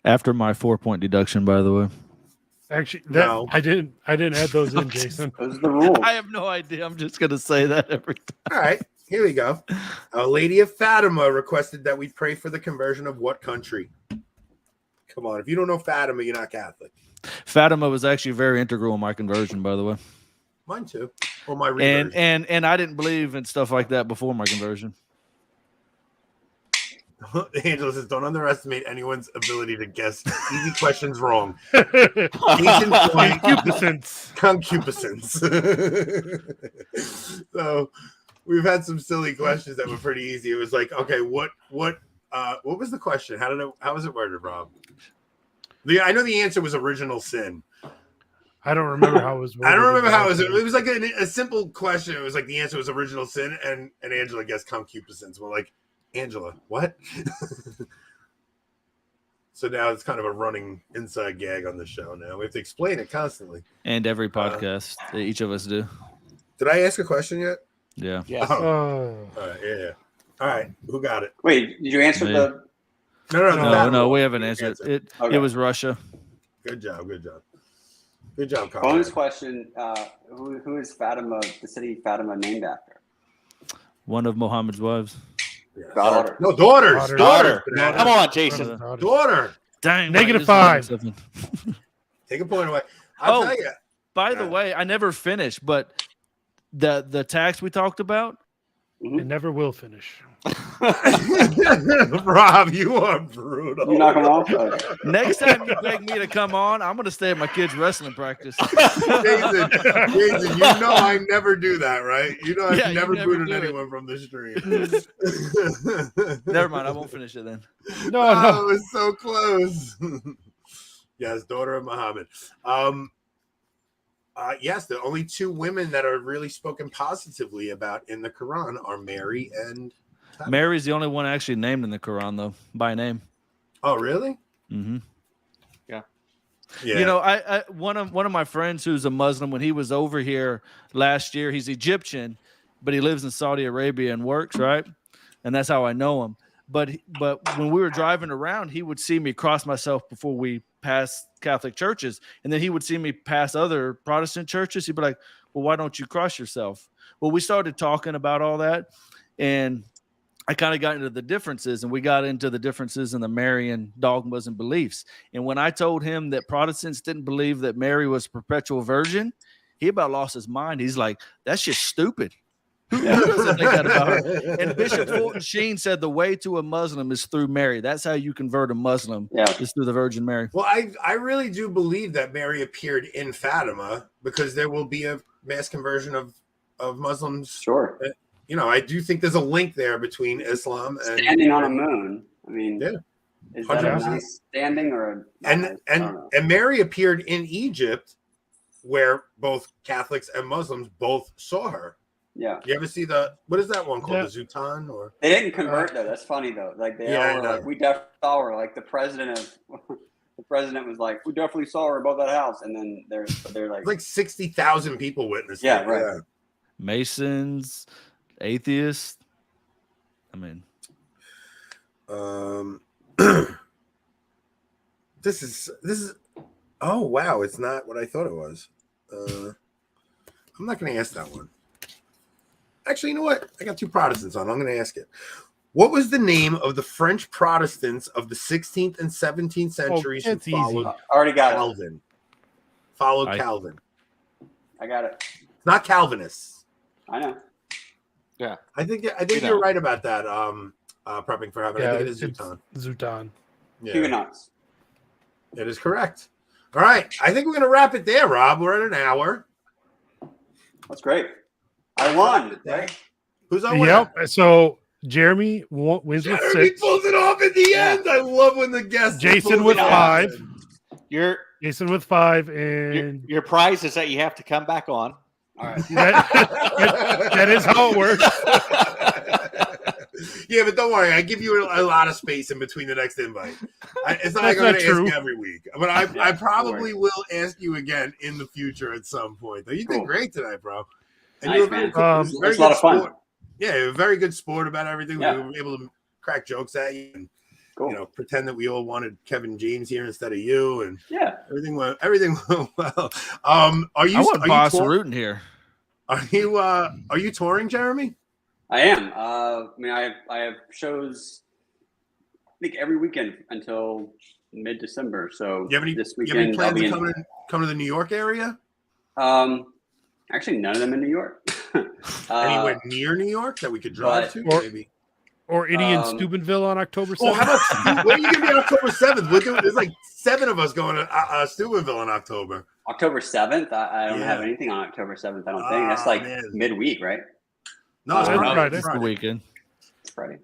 S7: After my 4-point deduction, by the way.
S6: Actually,
S2: No.
S6: I didn't add those in, Jason.
S3: Those are the rules.
S7: I have no idea. I'm just gonna say that every time.
S2: All right. Here we go. Our Lady of Fatima requested that we pray for the conversion of what country? Come on. If you don't know Fatima, you're not Catholic.
S7: Fatima was actually very integral in my conversion, by the way.
S2: Mine too. Or my reversion.
S7: And I didn't believe in stuff like that before my conversion.
S2: Angela says, don't underestimate anyone's ability to guess easy questions wrong. Case in point, concupiscence. So we've had some silly questions that were pretty easy. It was like, okay, what was the question? How was it worded, Rob? I know the answer was original sin.
S6: I don't remember how it was worded.
S2: I don't remember how it was. It was like a simple question. It was like the answer was original sin, and Angela guessed concupiscence. We're like, Angela, what? So now it's kind of a running inside gag on the show now. We have to explain it constantly.
S7: And every podcast, each of us do.
S2: Did I ask a question yet?
S7: Yeah.
S4: Yes.
S2: Oh. All right, yeah. All right, who got it?
S3: Wait, did you answer
S7: Me.
S3: the?
S7: No, we haven't answered it.
S3: Okay.
S7: It was Russia.
S2: Good job, Carl.
S3: Bonus question: Who is Fatima? The city Fatima named after?
S7: One of Muhammad's wives.
S2: Yes.
S3: Daughter.
S2: No, daughters.
S4: Daughter. Come on, Jason.
S2: Daughter.
S7: Dang.
S6: -5.
S2: Take a point away. I'll tell you.
S7: By the way, I never finished, but the tax we talked about.
S6: It never will finish.
S2: Rob, you are brutal.
S3: You knock him off.
S7: Next time you beg me to come on, I'm going to stay at my kids' wrestling practice.
S2: Jason, you know I never do that, right? You know I've
S7: Yeah, you
S2: never
S7: never
S2: booted
S7: do it.
S2: anyone from the stream.
S7: Never mind, I won't finish it then.
S2: No, it was so close. Yes, daughter of Muhammad. Yes, the only 2 women that are really spoken positively about in the Quran are Mary and Fatima.
S7: Mary's the only one actually named in the Quran, though, by name.
S2: Oh, really?
S7: Mm-hmm.
S2: Yeah.
S7: You know, I one of my friends who's a Muslim, when he was over here last year, he's Egyptian, but he lives in Saudi Arabia and works, right? And that's how I know him. But when we were driving around, he would see me cross myself before we passed Catholic churches, and then he would see me pass other Protestant churches. He'd be like, "Well, why don't you cross yourself?" Well, we started talking about all that, and I kind of got into the differences, and we got into the differences in the Marian dogmas and beliefs. And when I told him that Protestants didn't believe that Mary was a perpetual virgin, he about lost his mind. He's like, "That's just stupid." Who doesn't think that about her? And Bishop Fulton Sheen said the way to a Muslim is through Mary. That's how you convert a Muslim.
S3: Yeah.
S7: Is through the Virgin Mary.
S2: Well, I really do believe that Mary appeared in Fatima because there will be a mass conversion of Muslims.
S3: Sure.
S2: You know, I do think there's a link there between Islam and
S3: Standing on a moon. I mean,
S2: yeah.
S3: is that a
S2: 100%.
S3: nice standing or a
S2: and Mary appeared in Egypt where both Catholics and Muslims both saw her.
S3: Yeah.
S2: You ever see what is that one called? The Zutan or
S3: they didn't convert though. That's funny though. Like they all were like, we definitely saw her. Like the president was like, we definitely saw her above that house. And then they're like
S2: 60,000 people witnessed it.
S3: Yeah, right.
S7: Masons, atheists. I mean,
S2: this is oh wow, it's not what I thought it was. I'm not going to ask that one. Actually, you know what? I got two Protestants on. I'm going to ask it. What was the name of the French Protestants of the 16th and 17th centuries who followed
S3: already got
S2: Calvin? Calvin.
S3: I got it.
S2: It's not Calvinists.
S3: I know.
S4: Yeah.
S2: I think you're right about that. Prepping for heaven. I think it is Zutan.
S6: Zutan.
S2: Yeah.
S3: Huguenots.
S2: It is correct. All right. I think we're going to wrap it there, Rob. We're at an hour.
S3: That's great. I won. Right?
S2: Who's our winner?
S6: Yep. So Jeremy wins with 6.
S2: Pulls it off at the end. I love when the guests.
S6: Jason with 5. Jason with 5, and
S4: your prize is that you have to come back on.
S3: All right.
S6: that is how it works.
S2: Yeah, but don't worry. I give you a lot of space in between the next invite. It's not like I'm going to ask you every week, but I probably will ask you again in the future at some point. Though you did great tonight, bro. And
S3: nice,
S2: you were
S3: man.
S2: very
S3: a lot of fun.
S2: Sport. Yeah, you're a very good sport about everything.
S3: Yeah.
S2: We were able to crack jokes at you and
S3: cool.
S2: Pretend that we all wanted Kevin James here instead of you, and everything went well. Are you?
S7: I want Boss
S2: rooting
S7: here.
S2: Are you touring, Jeremy?
S3: I am. I mean, I have shows. I think every weekend until mid-December. So
S2: you have any,
S3: this
S2: you have any
S3: weekend
S2: plans to come to the New York area?
S3: Actually, none of them in New York.
S2: Anywhere near New York that we could drive to, maybe.
S6: Or any in Steubenville on October 7th.
S2: Oh, how about what are you going to be on October 7th? There's like 7 of us going to Steubenville in October.
S3: October 7th? I don't have anything on October 7th, I don't think. That's like midweek, right?
S2: No, it's Friday.
S7: It's the weekend.
S3: It's Friday.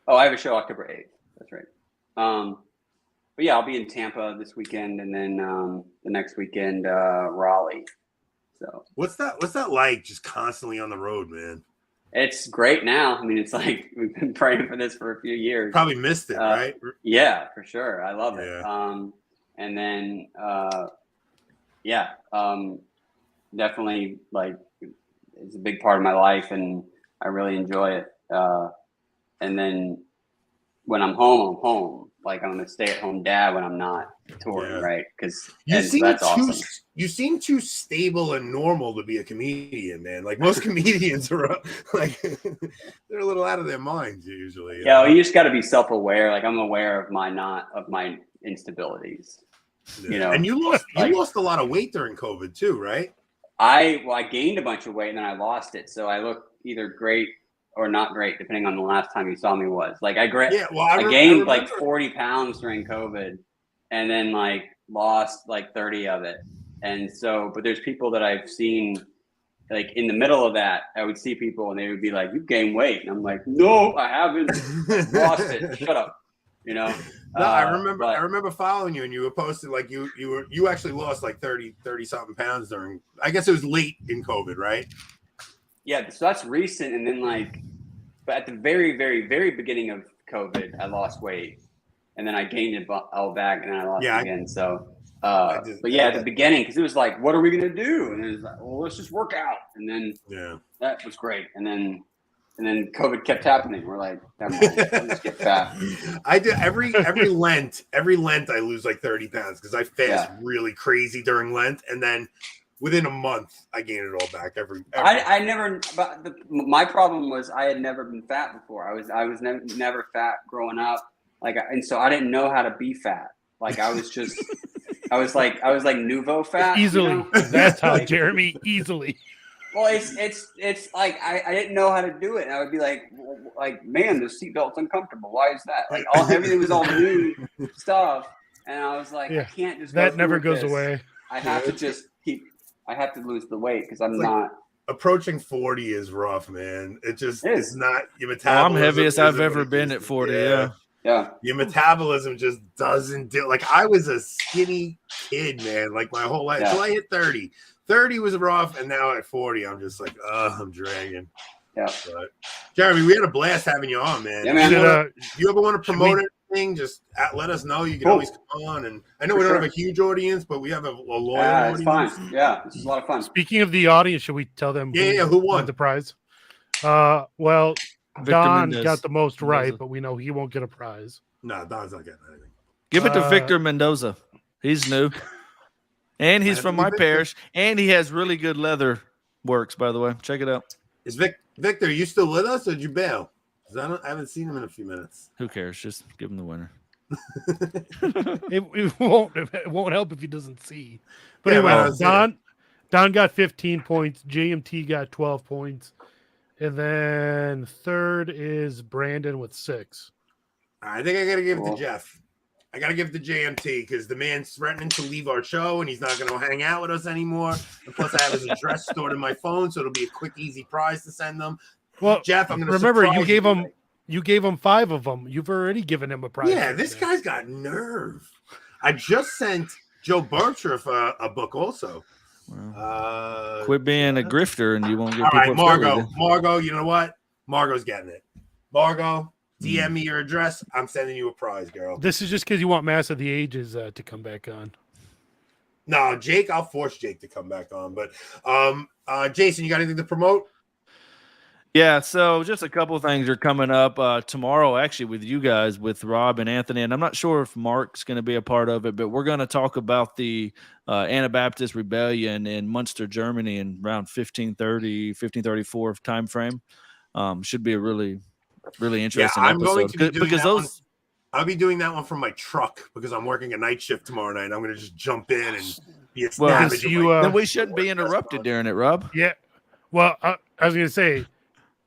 S3: Oh, I have a show October 8th. That's right. But yeah, I'll be in Tampa this weekend, and then the next weekend, Raleigh. So
S2: what's that like? Just constantly on the road, man.
S3: It's great now. I mean, it's like we've been praying for this for a few years.
S2: Probably missed it, right?
S3: Yeah, for sure. I love it. And then, definitely like it's a big part of my life, and I really enjoy it. And then when I'm home. Like I'm a stay-at-home dad when I'm not touring, right? Because that's awesome.
S2: You seem too stable and normal to be a comedian, man. Like most comedians are like they're a little out of their minds usually.
S3: Yeah, well, you just got to be self-aware. Like I'm aware of my instabilities.
S2: Yeah. And you lost a lot of weight during COVID too, right?
S3: I gained a bunch of weight and then I lost it, so I look either great or not great, depending on the last time you saw me was. Like I gained like 40 pounds during COVID and then like lost like 30 of it. And so, but there's people that I've seen like in the middle of that, I would see people and they would be like, you've gained weight. And I'm like, no, I haven't. Lost it. Shut up. No,
S2: I remember following you and you were posted like you actually lost like 30 something pounds during, I guess it was late in COVID, right?
S3: Yeah, so that's recent. And then but at the very, very, very beginning of COVID, I lost weight, and then I gained it all back, and then I lost it again. So, at the beginning, because it was like, what are we gonna do? And it was like, well, let's just work out. And then that was great. And then COVID kept happening. We're like, never mind, let's get fat.
S2: I do every Lent. Every Lent, I lose like 30 pounds because I fast really crazy during Lent, and then within a month, I gained it all back. Every
S3: I never. But my problem was I had never been fat before. I was never fat growing up. And so I didn't know how to be fat. Like I was just, I was like nouveau fat.
S6: Easily.
S3: You know?
S6: That's how Jeremy easily.
S3: Well, it's like I didn't know how to do it. And I would be like, man, the seatbelt's uncomfortable. Why is that? Like everything was all new stuff, and I was like, I can't just.
S6: That never goes away.
S3: I have to just keep. I have to lose the weight because I'm not.
S2: Approaching 40 is rough, man. It's not your metabolism.
S7: I'm heaviest I've ever been at 40.
S3: Yeah.
S2: Your metabolism just doesn't do. Like I was a skinny kid, man. Like my whole life until I hit 30. 30 was rough, and now at 40, I'm just like, I'm dragging.
S3: Yeah.
S2: But, Jeremy, we had a blast having you on, man.
S3: Yeah, man.
S2: If you ever want to promote anything, just let us know. You can always come on. And I know we don't have a huge audience, but we have a loyal audience.
S3: It's fine. Yeah, this is a lot of fun.
S6: Speaking of the audience, should we tell them
S2: who won
S6: the prize? Well,
S7: Victor
S6: Don
S7: Mendez.
S6: got the most right, but we know he won't get a prize.
S2: No, Don's not getting anything.
S7: Give it to Victor Mendoza. He's new. And he's from my parish. And he has really good leather works, by the way. Check it out.
S2: Is Victor, you still with us or did you bail? I haven't seen him in a few minutes.
S7: Who cares? Just give him the winner.
S6: it won't help if he doesn't see. But anyway, Don got 15 points. JMT got 12 points. And then third is Brandon with 6.
S2: I think I got to give it to Jeff. I got to give it to JMT because the man's threatening to leave our show and he's not going to hang out with us anymore. And plus, I have his address stored in my phone, so it'll be a quick, easy prize to send them.
S6: Well,
S2: Jeff, I'm going to
S6: remember you gave him 5 of them. You've already given him a prize.
S2: Yeah, this guy's got nerve. I just sent Joe Bertruff a book also.
S7: Quit being a grifter and you won't get
S2: all
S7: people.
S2: Right, Margot, you know what? Margot's getting it. Margot, DM me your address. I'm sending you a prize, girl.
S6: This is just because you want Mass of the Ages to come back on.
S2: No, Jake, I'll force Jake to come back on. But Jason, you got anything to promote?
S7: Yeah, so just a couple of things are coming up tomorrow, actually, with you guys, with Rob and Anthony. And I'm not sure if Mark's going to be a part of it, but we're going to talk about the Anabaptist rebellion in Munster, Germany in around 1530, 1534 time frame. Should be a really interesting
S2: I'm
S7: episode.
S2: going to be doing I'll be doing that one from my truck because I'm working a night shift tomorrow night. I'm going to just jump in and be a savage.
S7: Then we shouldn't be interrupted during it, Rob.
S6: Yeah. Well, I was going to say,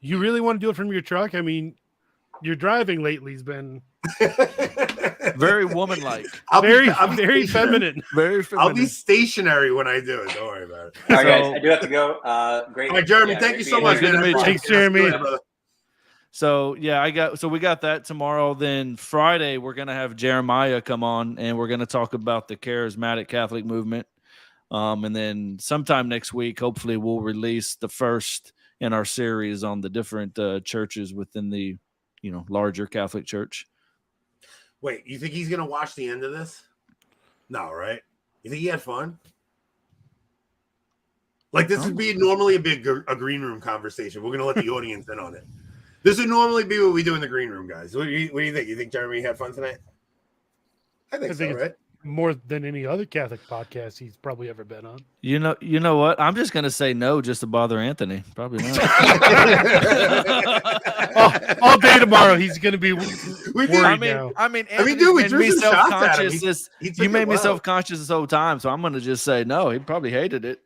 S6: you really want to do it from your truck? I mean, your driving lately has been
S7: very woman-like.
S6: Very feminine.
S7: Very feminine.
S2: I'll be stationary when I do it. Don't worry about it.
S3: All right, guys, I do have to go. Great.
S2: All right, Jeremy, thank you so much.
S7: Good to meet you.
S6: Thanks, Jeremy.
S7: So we got that tomorrow. Then Friday we're gonna have Jeremiah come on, and we're gonna talk about the charismatic Catholic movement. And then sometime next week, hopefully, we'll release the first in our series on the different churches within the larger Catholic Church.
S2: Wait, you think he's gonna watch the end of this? No, right? You think he had fun? Like this would be normally a green room conversation. We're gonna let the audience in on it. This would normally be what we do in the green room, guys. What do you think? You think Jeremy had fun tonight? I think so, right?
S6: More than any other Catholic podcast he's probably ever been on.
S7: You know what? I'm just gonna say no, just to bother Anthony. Probably not.
S6: all day tomorrow, he's gonna be worried now.
S7: I mean, dude, we threw some shots at him. You made me self-conscious this whole time, so I'm gonna just say no. He probably hated it.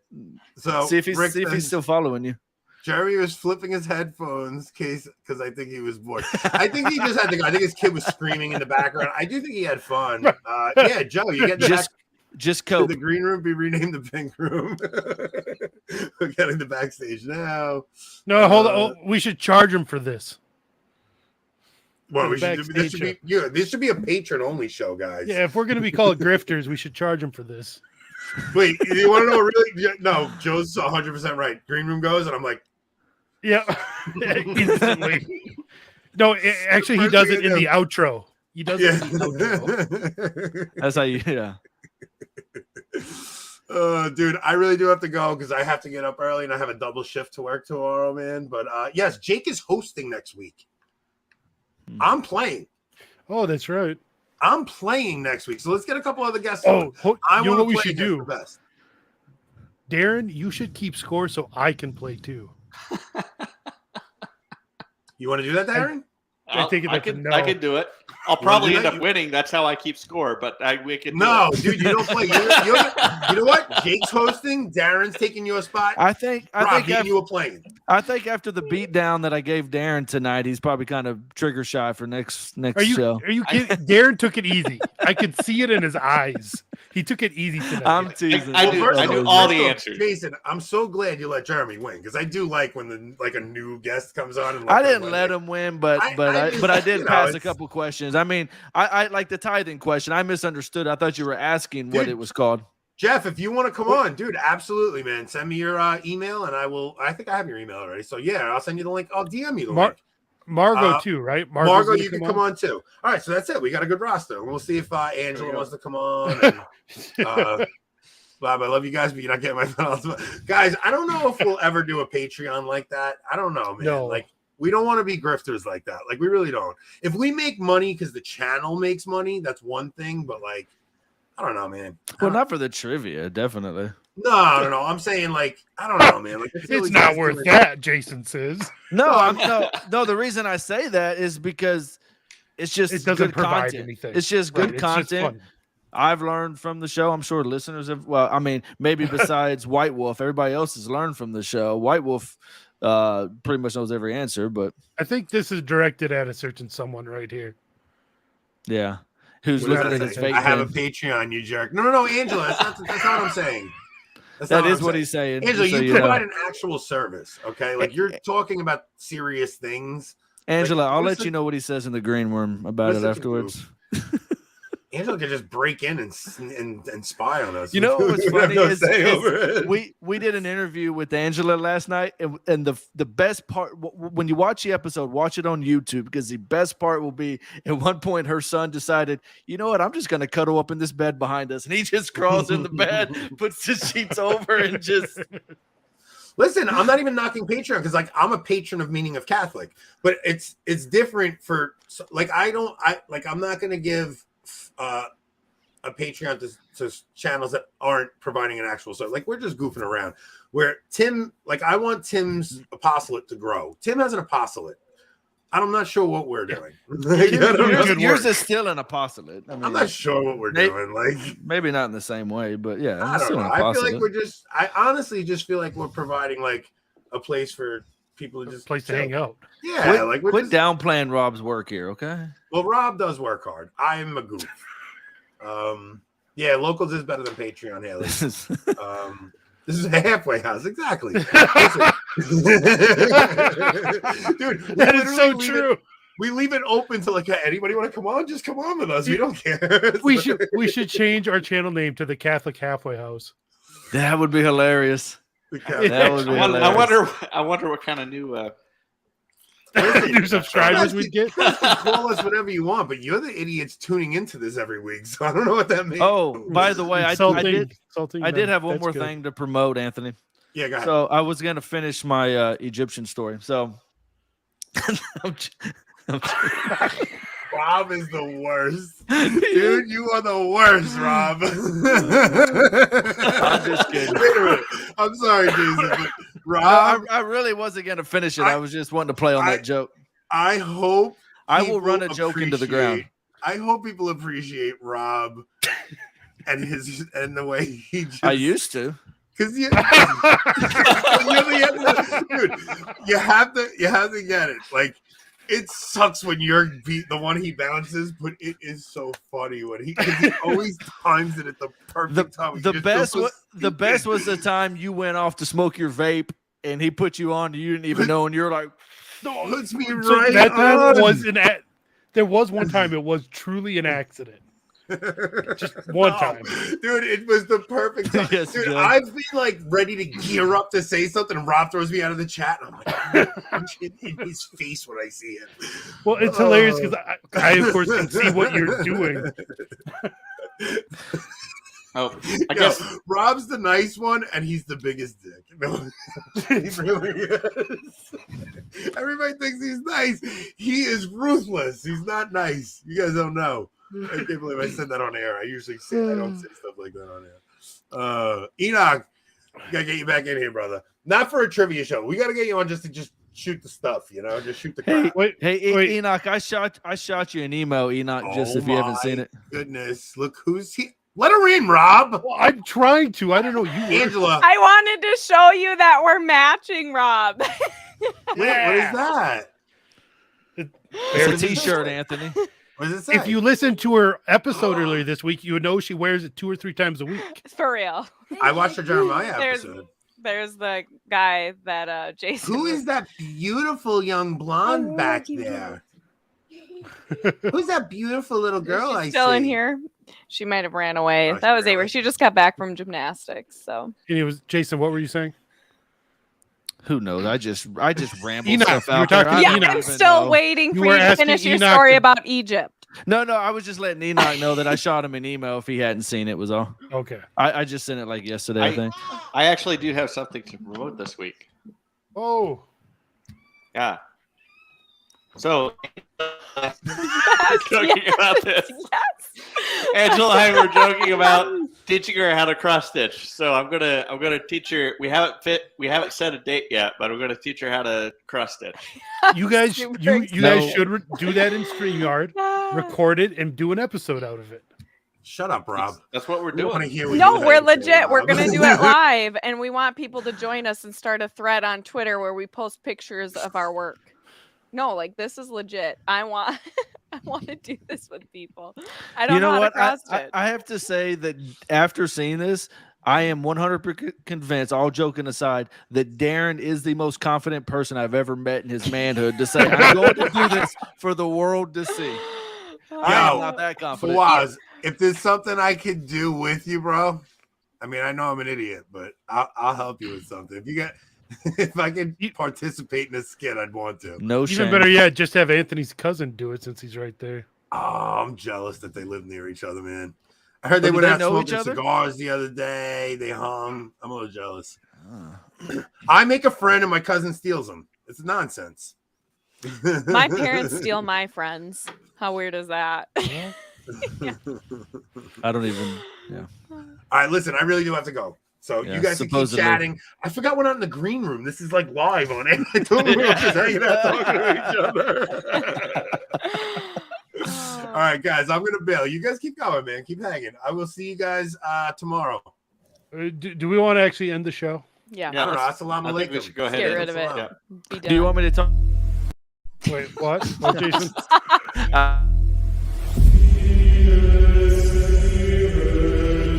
S2: So
S7: see if he's still following you.
S2: Jeremy was flipping his headphones because I think he was bored. I think he just had to go. I think his kid was screaming in the background. I do think he had fun. Yeah, Joe, you get
S7: just cope.
S2: The green room be renamed the pink room. We're getting the backstage now.
S6: No, hold on. We should charge him for this.
S2: Well, this should be a patron only show, guys.
S6: Yeah, if we're gonna be called grifters, we should charge him for this.
S2: Wait, you want to know really? No, Joe's 100% right. Green room goes, and I'm like,
S6: yeah, instantly. No, actually, he does it in the outro. He does it in the outro.
S7: That's how you, yeah.
S2: Dude, I really do have to go because I have to get up early and I have a double shift to work tomorrow, man. But yes, Jake is hosting next week. I'm playing.
S6: Oh, that's right.
S2: I'm playing next week. So let's get a couple other guests.
S6: Oh,
S2: I
S6: you know
S2: want
S6: what we
S2: to
S6: should do?
S2: Best.
S6: Darren, you should keep score so I can play too.
S2: You want to do that, Darren?
S6: I think
S4: I
S6: that's a
S4: can
S6: no.
S4: I can do it. I'll probably end up winning. That's how I keep score. But we can.
S2: No, dude, you don't play. You know what? Jake's hosting. Darren's taking your spot.
S7: I think
S2: you were playing.
S7: I think after the beatdown that I gave Darren tonight, he's probably kind of trigger shy for next show.
S6: Are you kidding? Darren took it easy. I could see it in his eyes. He took it easy tonight.
S7: I'm teasing.
S4: I knew all the answers.
S2: Jason, I'm so glad you let Jeremy win because I do like when a new guest comes on. And
S7: I didn't let him win, but I did pass a couple questions. I mean, I like the tithing question. I misunderstood. I thought you were asking what it was called.
S2: Jeff, if you want to come on, dude, absolutely, man. Send me your email and I will. I think I have your email already. So yeah, I'll send you the link. I'll DM you the link.
S6: Margot too, right?
S2: Margot, you can come on too. All right, so that's it. We got a good roster. We'll see if Angela wants to come on. And, Bob, I love you guys, but you're not getting my finals. Guys, I don't know if we'll ever do a Patreon like that. I don't know, man.
S6: No.
S2: Like, we don't want to be grifters like that. Like, we really don't. If we make money because the channel makes money, that's one thing. But like, I don't know, man.
S7: Well, not for the trivia, definitely.
S2: No. I'm saying like, I don't know, man. Like,
S6: it's not worth that, Jason says.
S7: No, no. The reason I say that is because it doesn't
S6: provide
S7: content.
S6: anything.
S7: It's just good content.
S6: Just
S7: I've learned from the show. I'm sure listeners have. Well, I mean, maybe besides White Wolf, everybody else has learned from the show. White Wolf pretty much knows every answer, but
S6: I think this is directed at a certain someone right here.
S7: Yeah. Who's looking at his fake
S2: I have a
S7: pen.
S2: Patreon, you jerk. No, Angela. That's not what I'm saying.
S7: That is what he's saying.
S2: Angela, you provide an actual service, okay? Like, you're talking about serious things.
S7: Angela, I'll let you know what he says in the green room about it afterwards.
S2: Angela could just break in and spy on us.
S7: You know what's funny
S2: no
S7: is we did an interview with Angela last night, and the best part when you watch the episode, watch it on YouTube because the best part will be at one point her son decided, you know what, I'm just gonna cuddle up in this bed behind us, and he just crawls in the bed, puts the sheets over, and just.
S2: Listen, I'm not even knocking Patreon because like I'm a patron of Meaning of Catholic, but it's different for like I'm not gonna give a Patreon to channels that aren't providing an actual service. Like, we're just goofing around. Where Tim, like, I want Tim's apostolate to grow. Tim has an apostolate. I'm not sure what we're doing.
S7: Yours is still an apostolate. I mean,
S2: I'm not sure what we're doing. Like,
S7: maybe not in the same way, but yeah,
S2: I don't know. I feel like I honestly just feel like we're providing like a place for people to just
S6: to hang out.
S2: Yeah,
S7: quit downplaying Rob's work here, okay?
S2: Well, Rob does work hard. I'm a goof. Yeah, Locals is better than Patreon. Haley. This is a halfway house, exactly. Dude,
S6: that is so true.
S2: We leave it open to like anybody want to come on, just come on with us. We don't care.
S6: we should change our channel name to the Catholic Halfway House.
S7: That would be hilarious.
S4: That would be hilarious. I wonder what kind of new
S6: new subscribers we'd get.
S2: Call us whatever you want, but you're the idiots tuning into this every week, so I don't know what that means.
S7: Oh, by the way, I did have one more
S6: good.
S7: thing to promote, Anthony.
S2: Yeah, go ahead.
S7: So I was going to finish my Egyptian story. So
S2: Rob is the worst. Dude, you are the worst, Rob.
S7: I'm just kidding.
S2: Wait a minute. I'm sorry, Jason. But Rob,
S7: no, I really wasn't going to finish it. I was just wanting to play on that joke.
S2: I hope
S7: I will run a joke into the ground.
S2: I hope people appreciate Rob and the way he just.
S7: I used to.
S2: Because dude, you have to get it. Like, it sucks when you're the one he bounces, but it is so funny when he always times it at the perfect time.
S7: The best was the time you went off to smoke your vape and he put you on and you didn't even know, and you're like,
S2: no, puts me
S6: so
S2: right
S6: that
S2: on.
S6: There was one time it was truly an accident. Just one time,
S2: dude. It was the perfect time.
S7: Yes,
S2: dude,
S7: Joe.
S2: I've been like ready to gear up to say something, and Rob throws me out of the chat, and I'm like, I'm in his face when I see him.
S6: Well, it's hilarious because I of course can see what you're doing.
S4: Oh, I guess
S2: Rob's the nice one, and he's the biggest dick. No, he really is. Everybody thinks he's nice. He is ruthless. He's not nice. You guys don't know. I can't believe I said that on air. I usually say I don't say stuff like that on air. Enoch, we gotta get you back in here, brother. Not for a trivia show. We gotta get you on just to shoot the stuff, just shoot the
S7: Hey,
S2: crap.
S6: Wait,
S7: Enoch, I shot you an email, Enoch, just if you haven't seen it.
S2: Goodness, look who's here. Let her in, Rob.
S6: Well, I'm trying to. I don't know you.
S2: Angela.
S9: I wanted to show you that we're matching, Rob.
S2: What is that?
S7: It's a t-shirt, Anthony.
S2: What does it say?
S6: If you listen to her episode earlier this week, you would know she wears it 2 or 3 times a week.
S9: For real.
S2: I watched the Jeremiah
S9: There's-
S2: episode.
S9: There's the guy that Jason.
S2: Who is that beautiful young blonde back there? Who's that beautiful little girl?
S9: She's still
S2: see?
S9: in here. She might have ran away.
S2: Oh,
S9: That was
S2: really?
S9: Avery. She just got back from gymnastics. So
S6: And it was Jason. What were you saying?
S7: Who knows? I just ramble
S6: Enoch,
S7: stuff
S6: you were
S7: out there.
S6: talking
S7: I
S6: to
S9: yeah,
S7: don't
S6: Enoch.
S9: I'm
S7: even
S9: still
S7: know.
S9: waiting
S6: You
S9: for
S6: were
S9: you to
S6: asking
S9: finish your
S6: Enoch
S9: story
S6: to-
S9: about Egypt.
S7: No, I was just letting Enoch know that I shot him an email if he hadn't seen it. Was all.
S6: Okay.
S7: I just sent it like yesterday. I think.
S4: I actually do have something to promote this week.
S6: Oh.
S4: Yeah. So, joking about this.
S9: Yes.
S4: Angela and I were joking about teaching her how to cross stitch. So I'm gonna teach her. We haven't set a date yet, but I'm gonna teach her how to cross stitch.
S6: You guys,
S9: Super
S6: you guys
S7: No.
S6: should do that in StreamYard, record it, and do an episode out of it.
S2: Shut up, Rob.
S4: That's what we're
S2: We don't want to
S4: doing.
S2: hear what
S9: No,
S2: you
S9: we're
S2: have to say,
S9: legit. We're
S2: Rob.
S9: gonna do it live, and we want people to join us and start a thread on Twitter where we post pictures of our work. No, like this is legit. I want to do this with people. I don't
S7: You know
S9: know how
S7: what?
S9: to cross stitch.
S7: I have to say that after seeing this, I am 100% convinced, all joking aside, that Darren is the most confident person I've ever met in his manhood to say, I'm going to do this for the world to see. I am not that confident.
S2: Fawaz, if there's something I could do with you, bro, I mean, I know I'm an idiot, but I'll help you with something. If I can participate in a skit, I'd want to.
S7: No
S6: Even
S7: shame.
S6: better yet, just have Anthony's cousin do it since he's right there.
S2: Oh, I'm jealous that they live near each other, man. I heard they
S7: But do
S2: went
S7: they
S2: out
S7: know each
S2: smoking
S7: other?
S2: cigars the other day. They hung. I'm a little jealous.
S7: Ah.
S2: I make a friend and my cousin steals them. It's nonsense.
S9: My parents steal my friends. How weird is that?
S7: I don't even. Yeah.
S2: All right, listen, I really do have to go. So
S7: Yeah,
S2: you guys can keep
S7: supposedly.
S2: chatting. I forgot we're not in the green room. This is like live on it. I totally we're just hanging out talking to each other. All right, guys, I'm gonna bail. You guys keep going, man. Keep hanging. I will see you guys tomorrow.
S6: Do we want to actually end the show?
S9: Yeah.
S2: I don't know. Assalamu
S4: I think we
S2: alaikum.
S4: should go ahead.
S9: Get
S4: and
S9: rid of it.
S4: Yeah.
S9: Be
S7: Do you
S9: done.
S7: want me to talk?
S6: Wait, what? What, Jason?
S7: Uh,